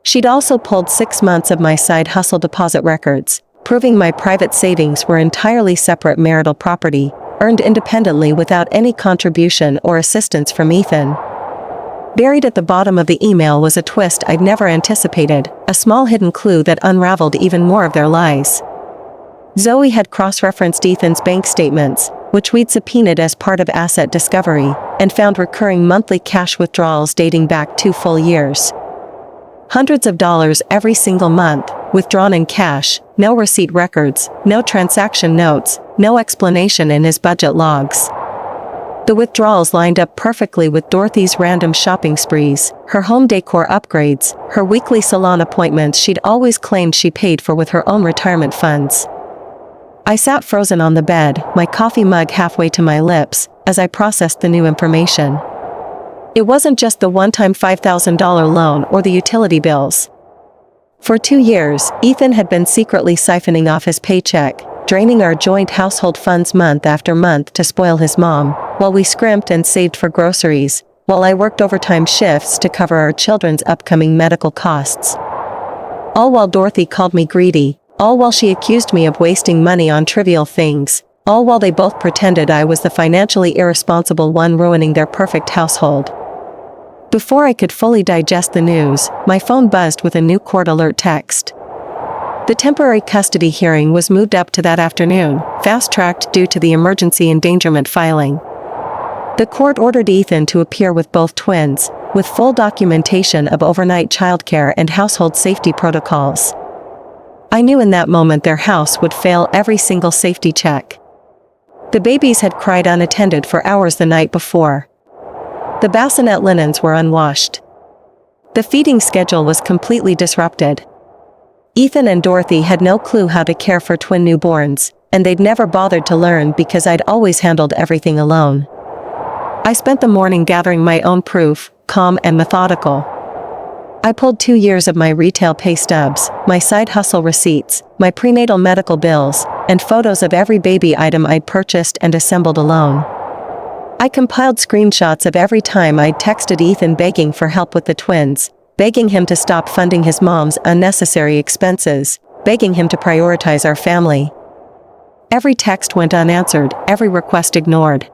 Speaker 1: She'd also pulled 6 months of my side hustle deposit records, proving my private savings were entirely separate marital property, earned independently without any contribution or assistance from Ethan. Buried at the bottom of the email was a twist I'd never anticipated, a small hidden clue that unraveled even more of their lies. Zoe had cross-referenced Ethan's bank statements, which we'd subpoenaed as part of asset discovery, and found recurring monthly cash withdrawals dating back 2 full years. Hundreds of dollars every single month, withdrawn in cash, no receipt records, no transaction notes, no explanation in his budget logs. The withdrawals lined up perfectly with Dorothy's random shopping sprees, her home decor upgrades, her weekly salon appointments she'd always claimed she paid for with her own retirement funds. I sat frozen on the bed, my coffee mug halfway to my lips, as I processed the new information. It wasn't just the one-time $5,000 loan or the utility bills. For 2 years, Ethan had been secretly siphoning off his paycheck, draining our joint household funds month after month to spoil his mom, while we scrimped and saved for groceries, while I worked overtime shifts to cover our children's upcoming medical costs. All while Dorothy called me greedy, all while she accused me of wasting money on trivial things, all while they both pretended I was the financially irresponsible one ruining their perfect household. Before I could fully digest the news, my phone buzzed with a new court alert text. The temporary custody hearing was moved up to that afternoon, fast-tracked due to the emergency endangerment filing. The court ordered Ethan to appear with both twins, with full documentation of overnight childcare and household safety protocols. I knew in that moment their house would fail every single safety check. The babies had cried unattended for hours the night before. The bassinet linens were unwashed. The feeding schedule was completely disrupted. Ethan and Dorothy had no clue how to care for twin newborns, and they'd never bothered to learn because I'd always handled everything alone. I spent the morning gathering my own proof, calm and methodical. I pulled 2 years of my retail pay stubs, my side hustle receipts, my prenatal medical bills, and photos of every baby item I'd purchased and assembled alone. I compiled screenshots of every time I'd texted Ethan begging for help with the twins, begging him to stop funding his mom's unnecessary expenses, begging him to prioritize our family. Every text went unanswered, every request ignored.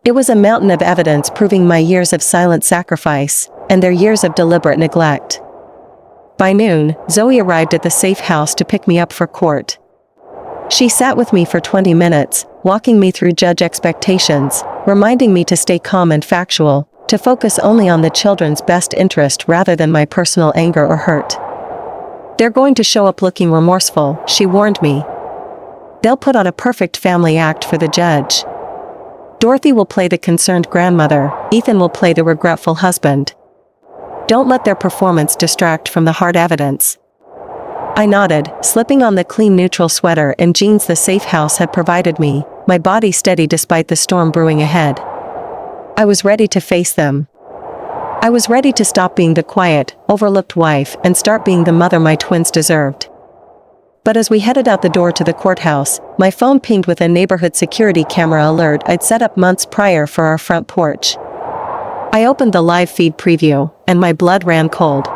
Speaker 1: It was a mountain of evidence proving my years of silent sacrifice, and their years of deliberate neglect. By noon, Zoe arrived at the safe house to pick me up for court. She sat with me for 20 minutes, walking me through judge expectations, reminding me to stay calm and factual, to focus only on the children's best interest rather than my personal anger or hurt. They're going to show up looking remorseful, she warned me. They'll put on a perfect family act for the judge. Dorothy will play the concerned grandmother, Ethan will play the regretful husband. Don't let their performance distract from the hard evidence. I nodded, slipping on the clean neutral sweater and jeans the safe house had provided me, my body steady despite the storm brewing ahead. I was ready to face them. I was ready to stop being the quiet, overlooked wife and start being the mother my twins deserved. But as we headed out the door to the courthouse, my phone pinged with a neighborhood security camera alert I'd set up months prior for our front porch. I opened the live feed preview, and my blood ran cold.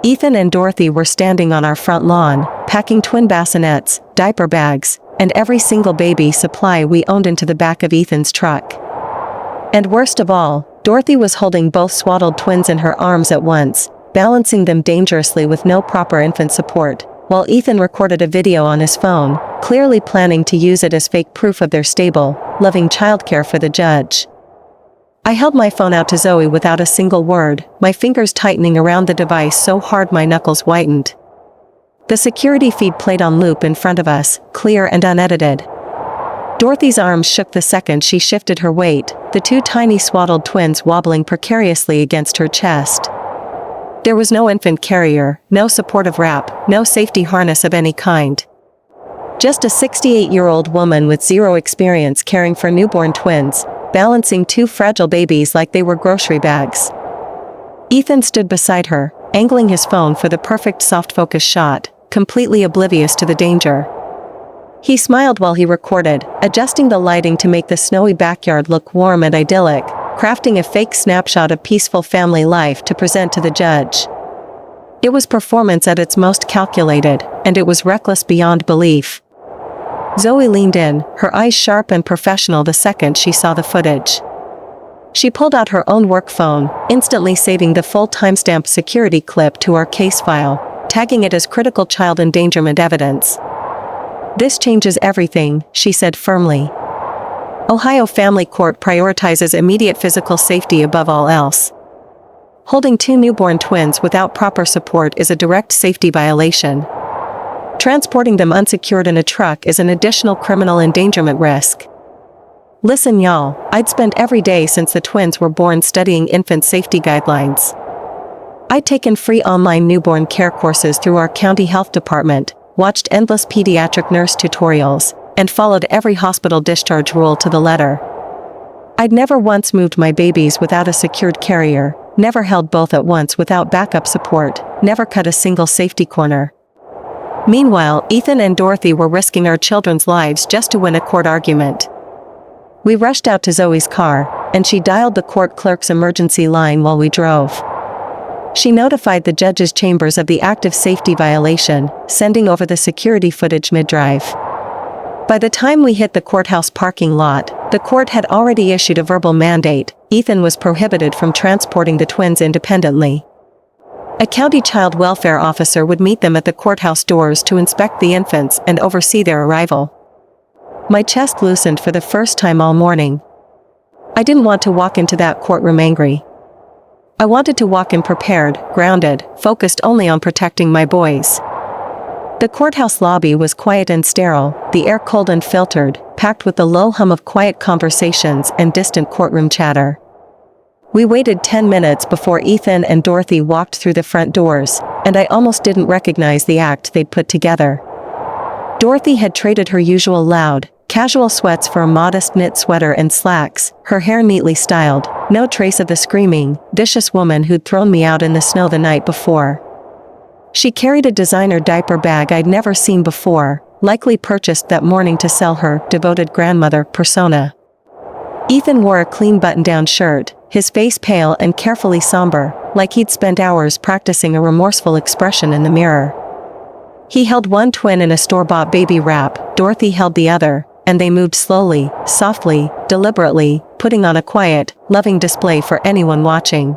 Speaker 1: Ethan and Dorothy were standing on our front lawn, packing twin bassinets, diaper bags, and every single baby supply we owned into the back of Ethan's truck. And worst of all, Dorothy was holding both swaddled twins in her arms at once, balancing them dangerously with no proper infant support, while Ethan recorded a video on his phone, clearly planning to use it as fake proof of their stable, loving childcare for the judge. I held my phone out to Zoe without a single word, my fingers tightening around the device so hard my knuckles whitened. The security feed played on loop in front of us, clear and unedited. Dorothy's arms shook the second she shifted her weight, the two tiny swaddled twins wobbling precariously against her chest. There was no infant carrier, no supportive wrap, no safety harness of any kind. Just a 68-year-old woman with zero experience caring for newborn twins, balancing two fragile babies like they were grocery bags. Ethan stood beside her, angling his phone for the perfect soft focus shot, completely oblivious to the danger. He smiled while he recorded, adjusting the lighting to make the snowy backyard look warm and idyllic, crafting a fake snapshot of peaceful family life to present to the judge. It was performance at its most calculated, and it was reckless beyond belief. Zoe leaned in, her eyes sharp and professional the second she saw the footage. She pulled out her own work phone, instantly saving the full timestamp security clip to our case file, tagging it as critical child endangerment evidence. "This changes everything," she said firmly. Ohio Family Court prioritizes immediate physical safety above all else. Holding two newborn twins without proper support is a direct safety violation. Transporting them unsecured in a truck is an additional criminal endangerment risk. Listen y'all, I'd spent every day since the twins were born studying infant safety guidelines. I'd taken free online newborn care courses through our county health department, watched endless pediatric nurse tutorials, and followed every hospital discharge rule to the letter. I'd never once moved my babies without a secured carrier, never held both at once without backup support, never cut a single safety corner. Meanwhile, Ethan and Dorothy were risking our children's lives just to win a court argument. We rushed out to Zoe's car, and she dialed the court clerk's emergency line while we drove. She notified the judge's chambers of the active safety violation, sending over the security footage mid-drive. By the time we hit the courthouse parking lot, the court had already issued a verbal mandate: Ethan was prohibited from transporting the twins independently. A county child welfare officer would meet them at the courthouse doors to inspect the infants and oversee their arrival. My chest loosened for the first time all morning. I didn't want to walk into that courtroom angry. I wanted to walk in prepared, grounded, focused only on protecting my boys. The courthouse lobby was quiet and sterile, the air cold and filtered, packed with the low hum of quiet conversations and distant courtroom chatter. We waited 10 minutes before Ethan and Dorothy walked through the front doors, and I almost didn't recognize the act they'd put together. Dorothy had traded her usual loud, casual sweats for a modest knit sweater and slacks, her hair neatly styled, no trace of the screaming, vicious woman who'd thrown me out in the snow the night before. She carried a designer diaper bag I'd never seen before, likely purchased that morning to sell her devoted grandmother persona. Ethan wore a clean button-down shirt, his face pale and carefully somber, like he'd spent hours practicing a remorseful expression in the mirror. He held one twin in a store-bought baby wrap, Dorothy held the other, and they moved slowly, softly, deliberately, putting on a quiet, loving display for anyone watching.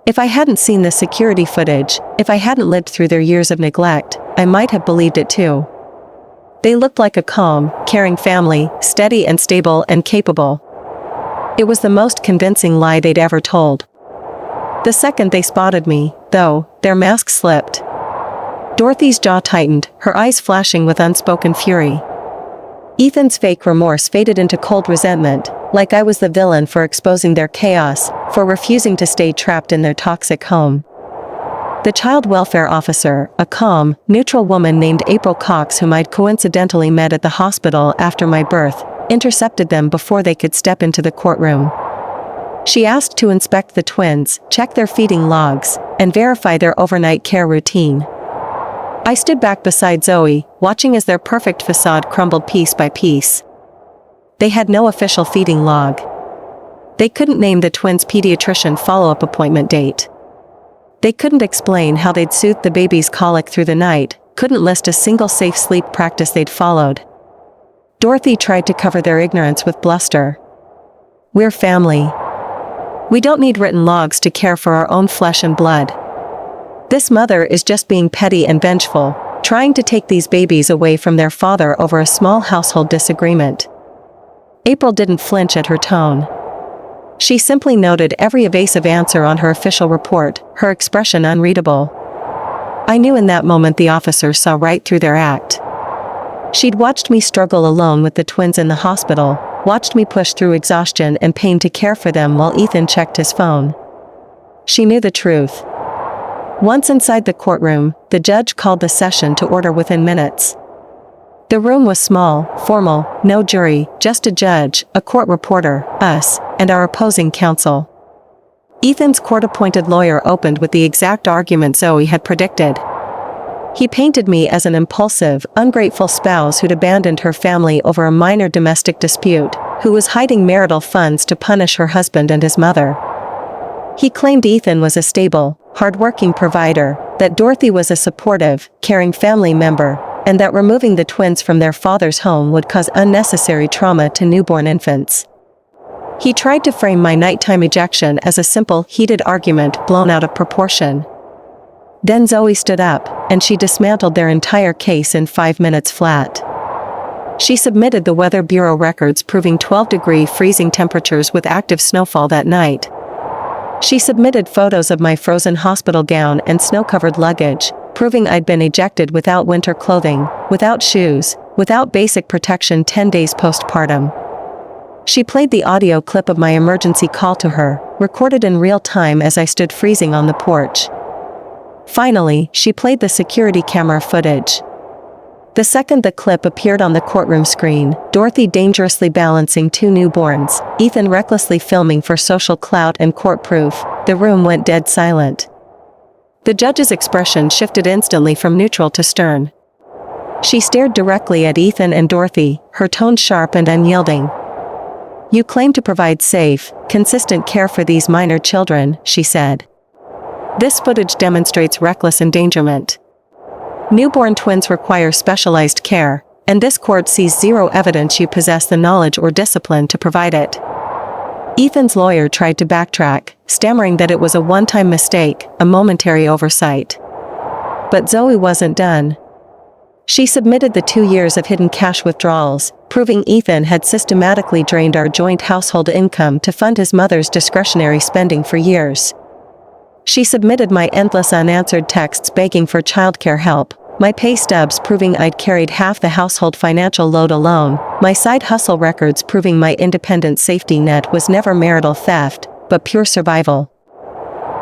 Speaker 1: If I hadn't seen the security footage, if I hadn't lived through their years of neglect, I might have believed it too. They looked like a calm, caring family, steady and stable and capable. It was the most convincing lie they'd ever told. The second they spotted me, though, their mask slipped. Dorothy's jaw tightened, her eyes flashing with unspoken fury. Ethan's fake remorse faded into cold resentment, like I was the villain for exposing their chaos, for refusing to stay trapped in their toxic home. The child welfare officer, a calm, neutral woman named April Cox whom I'd coincidentally met at the hospital after my birth, intercepted them before they could step into the courtroom. She asked to inspect the twins, check their feeding logs, and verify their overnight care routine. I stood back beside Zoe, watching as their perfect facade crumbled piece by piece. They had no official feeding log. They couldn't name the twins' pediatrician follow-up appointment date. They couldn't explain how they'd soothed the baby's colic through the night, couldn't list a single safe sleep practice they'd followed. Dorothy tried to cover their ignorance with bluster. "We're family. We don't need written logs to care for our own flesh and blood. This mother is just being petty and vengeful, trying to take these babies away from their father over a small household disagreement." April didn't flinch at her tone. She simply noted every evasive answer on her official report, her expression unreadable. I knew in that moment the officer saw right through their act. She'd watched me struggle alone with the twins in the hospital, watched me push through exhaustion and pain to care for them while Ethan checked his phone. She knew the truth. Once inside the courtroom, the judge called the session to order within minutes. The room was small, formal, no jury, just a judge, a court reporter, us, and our opposing counsel. Ethan's court-appointed lawyer opened with the exact argument Zoe had predicted. He painted me as an impulsive, ungrateful spouse who'd abandoned her family over a minor domestic dispute, who was hiding marital funds to punish her husband and his mother. He claimed Ethan was a stable, hard-working provider, that Dorothy was a supportive, caring family member, and that removing the twins from their father's home would cause unnecessary trauma to newborn infants. He tried to frame my nighttime ejection as a simple, heated argument blown out of proportion. Then Zoe stood up, and she dismantled their entire case in 5 minutes flat. She submitted the Weather Bureau records proving 12-degree freezing temperatures with active snowfall that night. She submitted photos of my frozen hospital gown and snow-covered luggage, proving I'd been ejected without winter clothing, without shoes, without basic protection 10 days postpartum. She played the audio clip of my emergency call to her, recorded in real time as I stood freezing on the porch. Finally, she played the security camera footage. The second the clip appeared on the courtroom screen, Dorothy dangerously balancing 2 newborns, Ethan recklessly filming for social clout and court proof, the room went dead silent. The judge's expression shifted instantly from neutral to stern. She stared directly at Ethan and Dorothy, her tone sharp and unyielding. "You claim to provide safe, consistent care for these minor children," she said. "This footage demonstrates reckless endangerment. Newborn twins require specialized care, and this court sees zero evidence you possess the knowledge or discipline to provide it." Ethan's lawyer tried to backtrack, stammering that it was a one-time mistake, a momentary oversight. But Zoe wasn't done. She submitted the 2 years of hidden cash withdrawals, proving Ethan had systematically drained our joint household income to fund his mother's discretionary spending for years. She submitted my endless unanswered texts begging for childcare help, my pay stubs proving I'd carried half the household financial load alone, my side hustle records proving my independent safety net was never marital theft, but pure survival.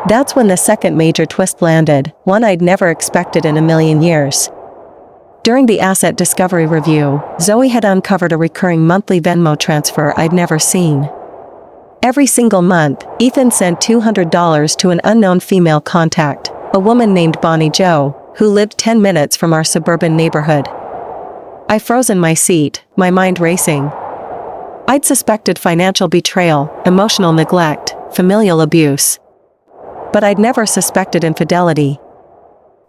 Speaker 1: That's when the second major twist landed, one I'd never expected in a million years. During the asset discovery review, Zoe had uncovered a recurring monthly Venmo transfer I'd never seen. Every single month, Ethan sent $200 to an unknown female contact, a woman named Bonnie Jo, who lived 10 minutes from our suburban neighborhood. I froze in my seat, my mind racing. I'd suspected financial betrayal, emotional neglect, familial abuse. But I'd never suspected infidelity.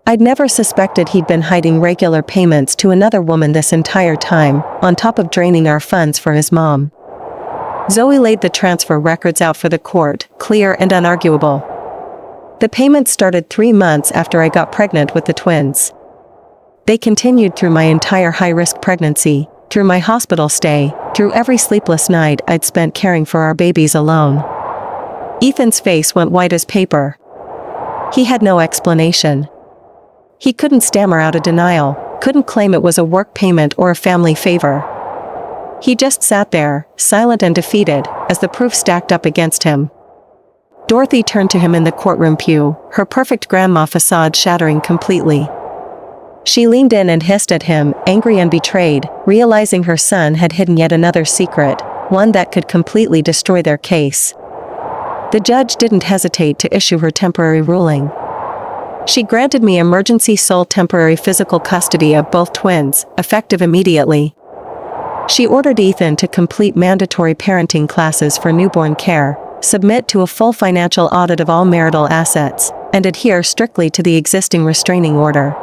Speaker 1: I'd never suspected he'd been hiding regular payments to another woman this entire time, on top of draining our funds for his mom. Zoe laid the transfer records out for the court, clear and unarguable. The payments started 3 months after I got pregnant with the twins. They continued through my entire high-risk pregnancy, through my hospital stay, through every sleepless night I'd spent caring for our babies alone. Ethan's face went white as paper. He had no explanation. He couldn't stammer out a denial, couldn't claim it was a work payment or a family favor. He just sat there, silent and defeated, as the proof stacked up against him. Dorothy turned to him in the courtroom pew, her perfect grandma facade shattering completely. She leaned in and hissed at him, angry and betrayed, realizing her son had hidden yet another secret, one that could completely destroy their case. The judge didn't hesitate to issue her temporary ruling. She granted me emergency sole temporary physical custody of both twins, effective immediately. She ordered Ethan to complete mandatory parenting classes for newborn care, submit to a full financial audit of all marital assets, and adhere strictly to the existing restraining order.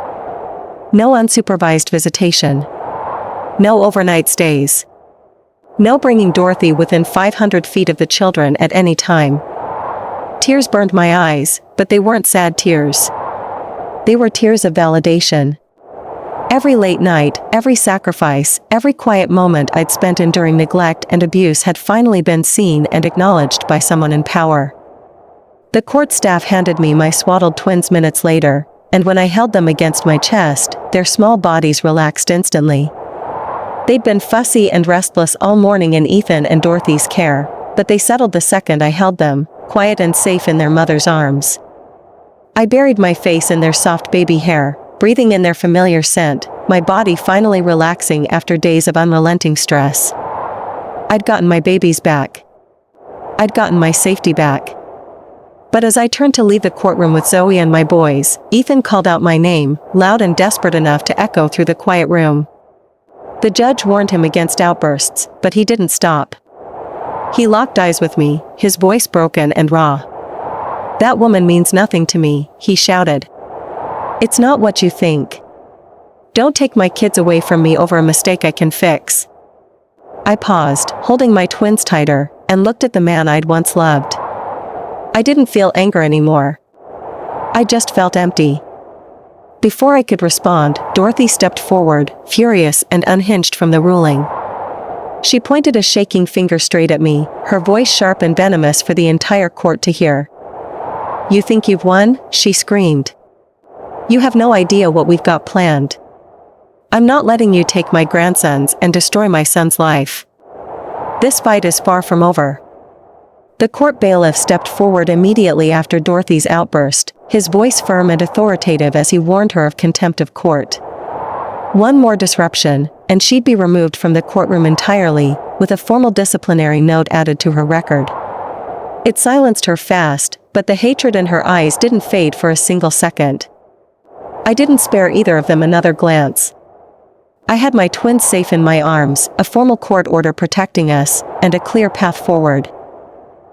Speaker 1: No unsupervised visitation. No overnight stays. No bringing Dorothy within 500 feet of the children at any time. Tears burned my eyes, but they weren't sad tears. They were tears of validation. Every late night, every sacrifice, every quiet moment I'd spent enduring neglect and abuse had finally been seen and acknowledged by someone in power. The court staff handed me my swaddled twins minutes later, and when I held them against my chest, their small bodies relaxed instantly. They'd been fussy and restless all morning in Ethan and Dorothy's care, but they settled the second I held them, quiet and safe in their mother's arms. I buried my face in their soft baby hair, breathing in their familiar scent, my body finally relaxing after days of unrelenting stress. I'd gotten my babies back. I'd gotten my safety back. But as I turned to leave the courtroom with Zoe and my boys, Ethan called out my name, loud and desperate enough to echo through the quiet room. The judge warned him against outbursts, but he didn't stop. He locked eyes with me, his voice broken and raw. "That woman means nothing to me," he shouted. "It's not what you think. Don't take my kids away from me over a mistake I can fix." I paused, holding my twins tighter, and looked at the man I'd once loved. I didn't feel anger anymore. I just felt empty. Before I could respond, Dorothy stepped forward, furious and unhinged from the ruling. She pointed a shaking finger straight at me, her voice sharp and venomous for the entire court to hear. "You think you've won?" she screamed. "You have no idea what we've got planned. I'm not letting you take my grandsons and destroy my son's life. This fight is far from over." The court bailiff stepped forward immediately after Dorothy's outburst, his voice firm and authoritative as he warned her of contempt of court. One more disruption, and she'd be removed from the courtroom entirely, with a formal disciplinary note added to her record. It silenced her fast, but the hatred in her eyes didn't fade for a single second. I didn't spare either of them another glance. I had my twins safe in my arms, a formal court order protecting us, and a clear path forward.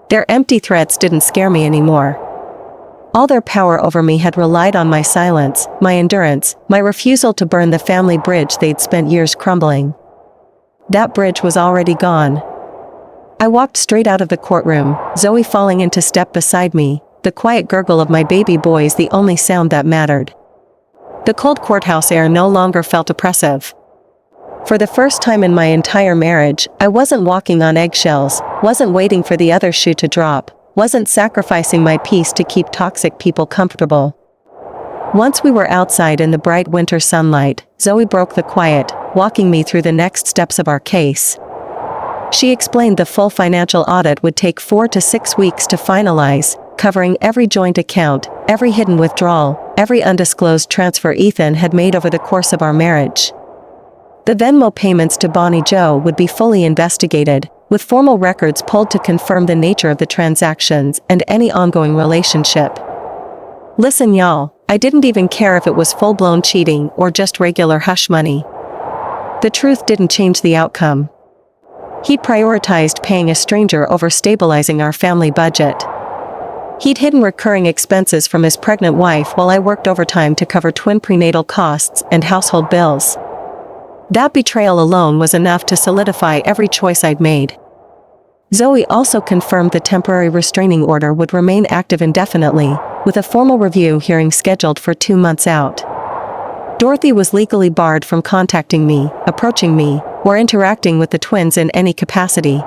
Speaker 1: Their empty threats didn't scare me anymore. All their power over me had relied on my silence, my endurance, my refusal to burn the family bridge they'd spent years crumbling. That bridge was already gone. I walked straight out of the courtroom, Zoe falling into step beside me, the quiet gurgle of my baby boys the only sound that mattered. The cold courthouse air no longer felt oppressive. For the first time in my entire marriage, I wasn't walking on eggshells, wasn't waiting for the other shoe to drop, wasn't sacrificing my peace to keep toxic people comfortable. Once we were outside in the bright winter sunlight, Zoe broke the quiet, walking me through the next steps of our case. She explained the full financial audit would take 4 to 6 weeks to finalize, covering every joint account, every hidden withdrawal, every undisclosed transfer Ethan had made over the course of our marriage. The Venmo payments to Bonnie Joe would be fully investigated, with formal records pulled to confirm the nature of the transactions and any ongoing relationship. Listen y'all, I didn't even care if it was full-blown cheating or just regular hush money. The truth didn't change the outcome. He'd prioritized paying a stranger over stabilizing our family budget. He'd hidden recurring expenses from his pregnant wife while I worked overtime to cover twin prenatal costs and household bills. That betrayal alone was enough to solidify every choice I'd made. Zoe also confirmed the temporary restraining order would remain active indefinitely, with a formal review hearing scheduled for 2 months out. Dorothy was legally barred from contacting me, approaching me, or interacting with the twins in any capacity.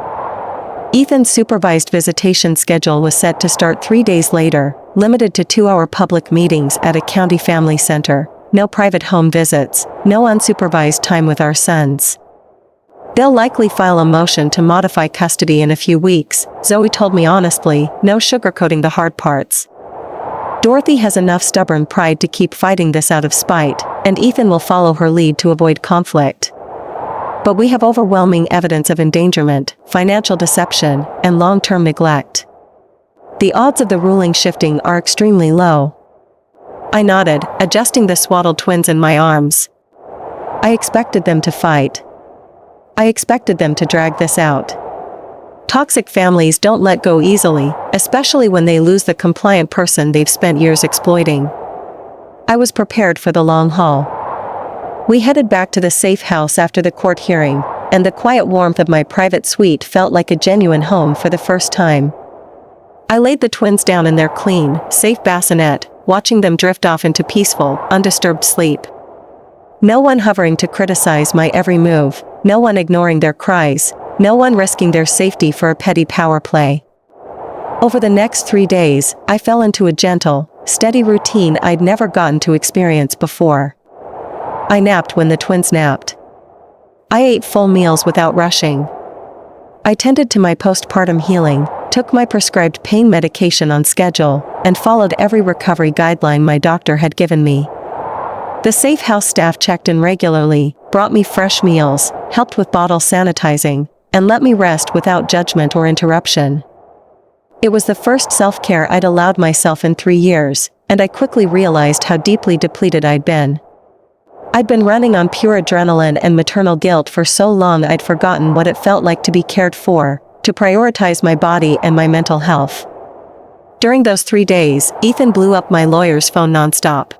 Speaker 1: Ethan's supervised visitation schedule was set to start 3 days later, limited to 2-hour public meetings at a county family center. No private home visits, no unsupervised time with our sons. They'll likely file a motion to modify custody in a few weeks, Zoe told me honestly, no sugarcoating the hard parts. Dorothy has enough stubborn pride to keep fighting this out of spite, and Ethan will follow her lead to avoid conflict. But we have overwhelming evidence of endangerment, financial deception, and long-term neglect. The odds of the ruling shifting are extremely low. I nodded, adjusting the swaddled twins in my arms. I expected them to fight. I expected them to drag this out. Toxic families don't let go easily, especially when they lose the compliant person they've spent years exploiting. I was prepared for the long haul. We headed back to the safe house after the court hearing, and the quiet warmth of my private suite felt like a genuine home for the first time. I laid the twins down in their clean, safe bassinet, watching them drift off into peaceful, undisturbed sleep. No one hovering to criticize my every move, no one ignoring their cries, no one risking their safety for a petty power play. Over the next 3 days, I fell into a gentle, steady routine I'd never gotten to experience before. I napped when the twins napped. I ate full meals without rushing. I tended to my postpartum healing, took my prescribed pain medication on schedule, and followed every recovery guideline my doctor had given me. The safe house staff checked in regularly, brought me fresh meals, helped with bottle sanitizing, and let me rest without judgment or interruption. It was the first self-care I'd allowed myself in 3 years, and I quickly realized how deeply depleted I'd been. I'd been running on pure adrenaline and maternal guilt for so long I'd forgotten what it felt like to be cared for, to prioritize my body and my mental health. During those 3 days, Ethan blew up my lawyer's phone nonstop.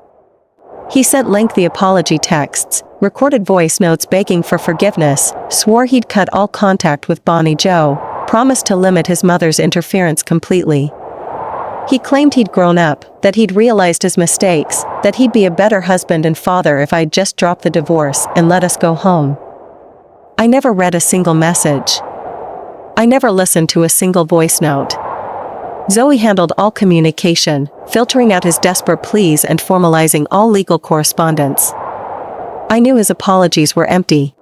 Speaker 1: He sent lengthy apology texts, recorded voice notes begging for forgiveness, swore he'd cut all contact with Bonnie Jo, promised to limit his mother's interference completely. He claimed he'd grown up, that he'd realized his mistakes, that he'd be a better husband and father if I'd just dropped the divorce and let us go home. I never read a single message. I never listened to a single voice note. Zoe handled all communication, filtering out his desperate pleas and formalizing all legal correspondence. I knew his apologies were empty.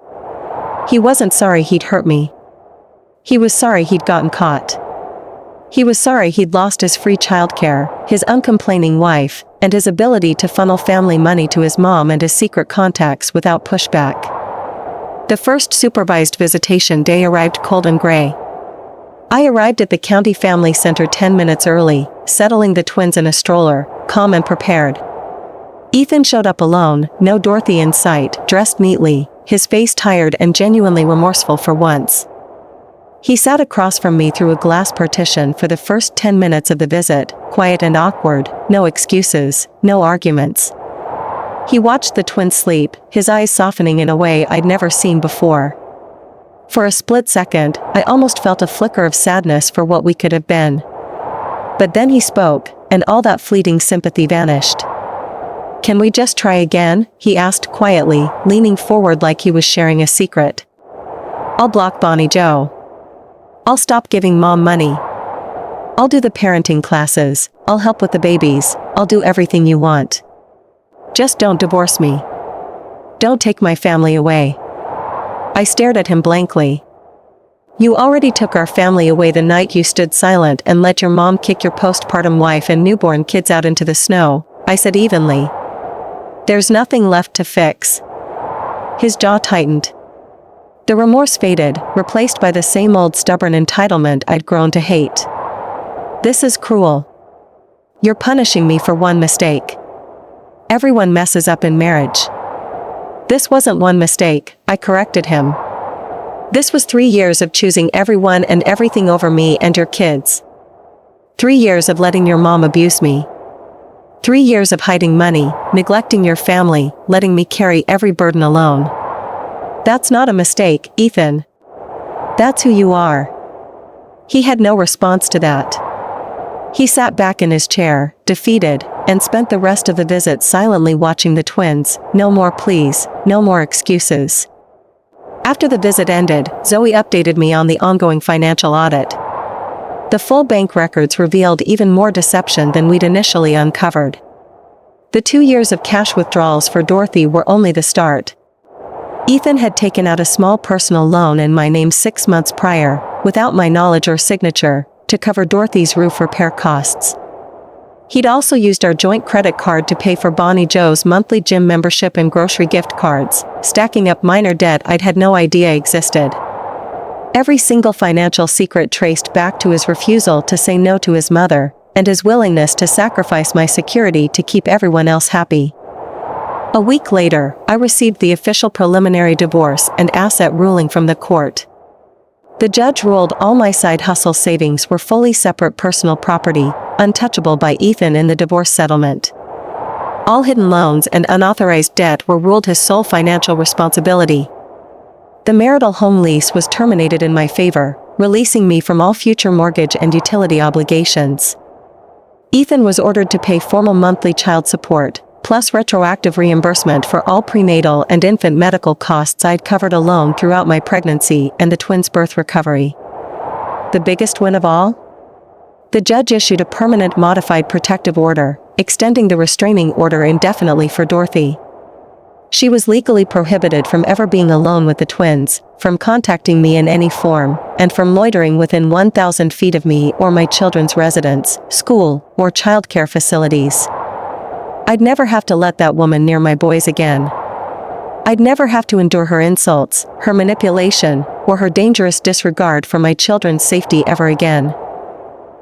Speaker 1: He wasn't sorry he'd hurt me. He was sorry he'd gotten caught. He was sorry he'd lost his free childcare, his uncomplaining wife, and his ability to funnel family money to his mom and his secret contacts without pushback. The first supervised visitation day arrived cold and gray. I arrived at the county family center 10 minutes early, settling the twins in a stroller, calm and prepared. Ethan showed up alone, no Dorothy in sight, dressed neatly, his face tired and genuinely remorseful for once. He sat across from me through a glass partition for the first 10 minutes of the visit, quiet and awkward, no excuses, no arguments. He watched the twins sleep, his eyes softening in a way I'd never seen before. For a split second, I almost felt a flicker of sadness for what we could have been. But then he spoke, and all that fleeting sympathy vanished. "Can we just try again?" he asked quietly, leaning forward like he was sharing a secret. "I'll block Bonnie Jo. I'll stop giving mom money. I'll do the parenting classes, I'll help with the babies, I'll do everything you want. Just don't divorce me. Don't take my family away." I stared at him blankly. "You already took our family away the night you stood silent and let your mom kick your postpartum wife and newborn kids out into the snow," I said evenly. "There's nothing left to fix." His jaw tightened. The remorse faded, replaced by the same old stubborn entitlement I'd grown to hate. "This is cruel. You're punishing me for one mistake. Everyone messes up in marriage." "This wasn't one mistake," I corrected him. "This was 3 years of choosing everyone and everything over me and your kids. 3 years of letting your mom abuse me. 3 years of hiding money, neglecting your family, letting me carry every burden alone. That's not a mistake, Ethan. That's who you are." He had no response to that. He sat back in his chair, defeated, and spent the rest of the visit silently watching the twins. No more pleas, no more excuses. After the visit ended, Zoe updated me on the ongoing financial audit. The full bank records revealed even more deception than we'd initially uncovered. The 2 years of cash withdrawals for Dorothy were only the start. Ethan had taken out a small personal loan in my name 6 months prior, without my knowledge or signature, to cover Dorothy's roof repair costs. He'd also used our joint credit card to pay for Bonnie Jo's monthly gym membership and grocery gift cards, stacking up minor debt I'd had no idea existed. Every single financial secret traced back to his refusal to say no to his mother, and his willingness to sacrifice my security to keep everyone else happy. A week later, I received the official preliminary divorce and asset ruling from the court. The judge ruled all my side hustle savings were fully separate personal property, untouchable by Ethan in the divorce settlement. All hidden loans and unauthorized debt were ruled his sole financial responsibility. The marital home lease was terminated in my favor, releasing me from all future mortgage and utility obligations. Ethan was ordered to pay formal monthly child support, plus retroactive reimbursement for all prenatal and infant medical costs I'd covered alone throughout my pregnancy and the twins' birth recovery. The biggest win of all? The judge issued a permanent modified protective order, extending the restraining order indefinitely for Dorothy. She was legally prohibited from ever being alone with the twins, from contacting me in any form, and from loitering within 1,000 feet of me or my children's residence, school, or childcare facilities. I'd never have to let that woman near my boys again. I'd never have to endure her insults, her manipulation, or her dangerous disregard for my children's safety ever again.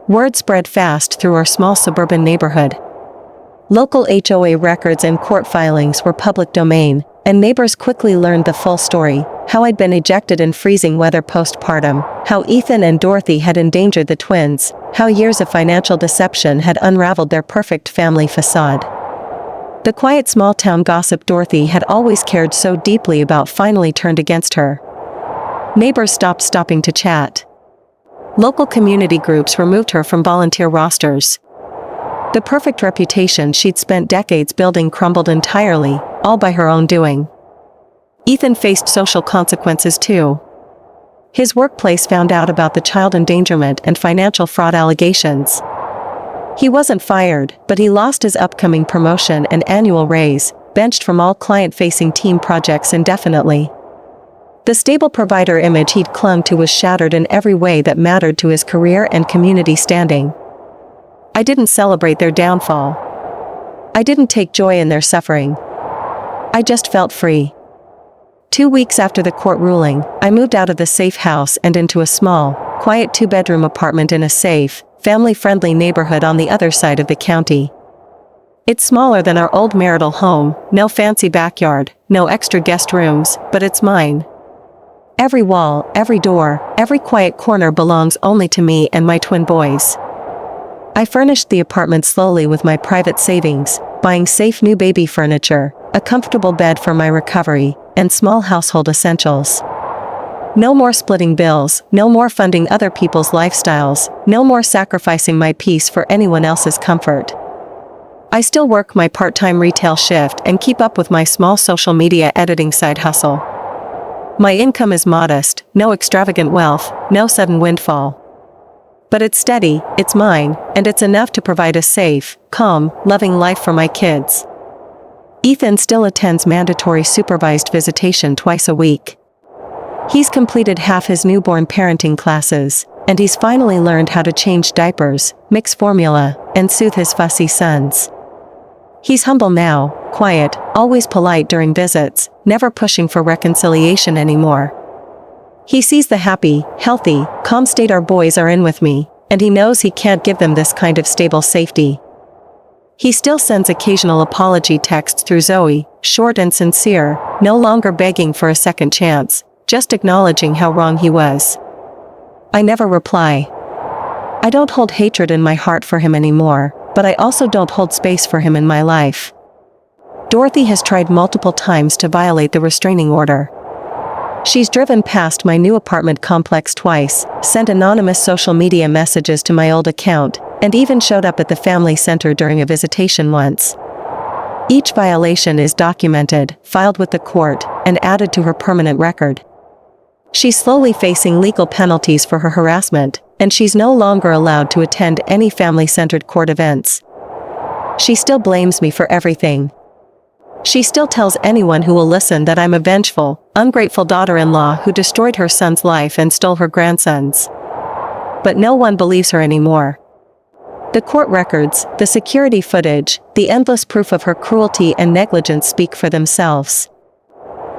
Speaker 1: Word spread fast through our small suburban neighborhood. Local HOA records and court filings were public domain, and neighbors quickly learned the full story: how I'd been ejected in freezing weather postpartum, how Ethan and Dorothy had endangered the twins, how years of financial deception had unraveled their perfect family facade. The quiet small-town gossip Dorothy had always cared so deeply about finally turned against her. Neighbors stopped stopping to chat. Local community groups removed her from volunteer rosters. The perfect reputation she'd spent decades building crumbled entirely, all by her own doing. Ethan faced social consequences too. His workplace found out about the child endangerment and financial fraud allegations. He wasn't fired, but he lost his upcoming promotion and annual raise, benched from all client-facing team projects indefinitely. The stable provider image he'd clung to was shattered in every way that mattered to his career and community standing. I didn't celebrate their downfall. I didn't take joy in their suffering. I just felt free. 2 weeks after the court ruling, I moved out of the safe house and into a small, quiet 2-bedroom apartment in a safe, family-friendly neighborhood on the other side of the county. It's smaller than our old marital home, no fancy backyard, no extra guest rooms, but it's mine. Every wall, every door, every quiet corner belongs only to me and my twin boys. I furnished the apartment slowly with my private savings, buying safe new baby furniture, a comfortable bed for my recovery, and small household essentials. No more splitting bills, no more funding other people's lifestyles, no more sacrificing my peace for anyone else's comfort. I still work my part-time retail shift and keep up with my small social media editing side hustle. My income is modest, no extravagant wealth, no sudden windfall. But it's steady, it's mine, and it's enough to provide a safe, calm, loving life for my kids. Ethan still attends mandatory supervised visitation twice a week. He's completed half his newborn parenting classes, and he's finally learned how to change diapers, mix formula, and soothe his fussy sons. He's humble now, quiet, always polite during visits, never pushing for reconciliation anymore. He sees the happy, healthy, calm state our boys are in with me, and he knows he can't give them this kind of stable safety. He still sends occasional apology texts through Zoe, short and sincere, no longer begging for a second chance, just acknowledging how wrong he was. I never reply. I don't hold hatred in my heart for him anymore, but I also don't hold space for him in my life. Dorothy has tried multiple times to violate the restraining order. She's driven past my new apartment complex twice, sent anonymous social media messages to my old account, and even showed up at the family center during a visitation once. Each violation is documented, filed with the court, and added to her permanent record. She's slowly facing legal penalties for her harassment, and she's no longer allowed to attend any family-centered court events. She still blames me for everything. She still tells anyone who will listen that I'm a vengeful, ungrateful daughter-in-law who destroyed her son's life and stole her grandson's. But no one believes her anymore. The court records, the security footage, the endless proof of her cruelty and negligence speak for themselves.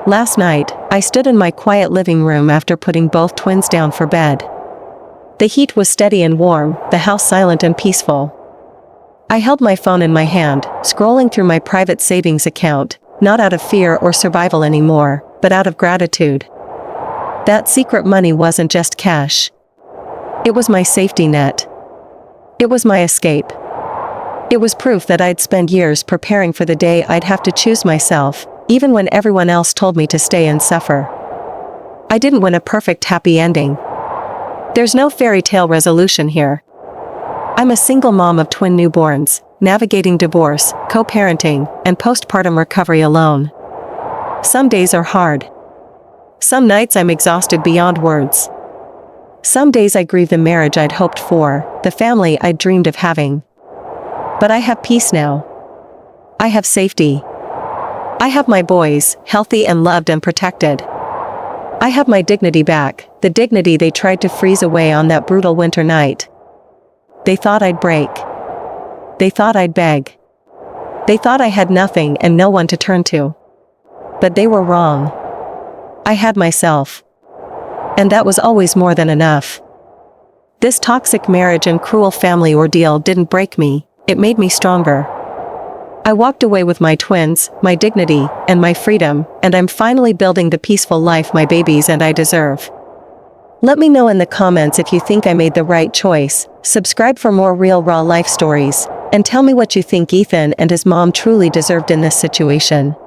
Speaker 1: Last night, I stood in my quiet living room after putting both twins down for bed. The heat was steady and warm, the house silent and peaceful. I held my phone in my hand, scrolling through my private savings account, not out of fear or survival anymore, but out of gratitude. That secret money wasn't just cash. It was my safety net. It was my escape. It was proof that I'd spend years preparing for the day I'd have to choose myself, even when everyone else told me to stay and suffer. I didn't win a perfect happy ending. There's no fairy tale resolution here. I'm a single mom of twin newborns, navigating divorce, co-parenting, and postpartum recovery alone. Some days are hard. Some nights I'm exhausted beyond words. Some days I grieve the marriage I'd hoped for, the family I'd dreamed of having. But I have peace now. I have safety. I have my boys, healthy and loved and protected. I have my dignity back, the dignity they tried to freeze away on that brutal winter night. They thought I'd break. They thought I'd beg. They thought I had nothing and no one to turn to. But they were wrong. I had myself. And that was always more than enough. This toxic marriage and cruel family ordeal didn't break me, it made me stronger. I walked away with my twins, my dignity, and my freedom, and I'm finally building the peaceful life my babies and I deserve. Let me know in the comments if you think I made the right choice, subscribe for more real raw life stories, and tell me what you think Ethan and his mom truly deserved in this situation.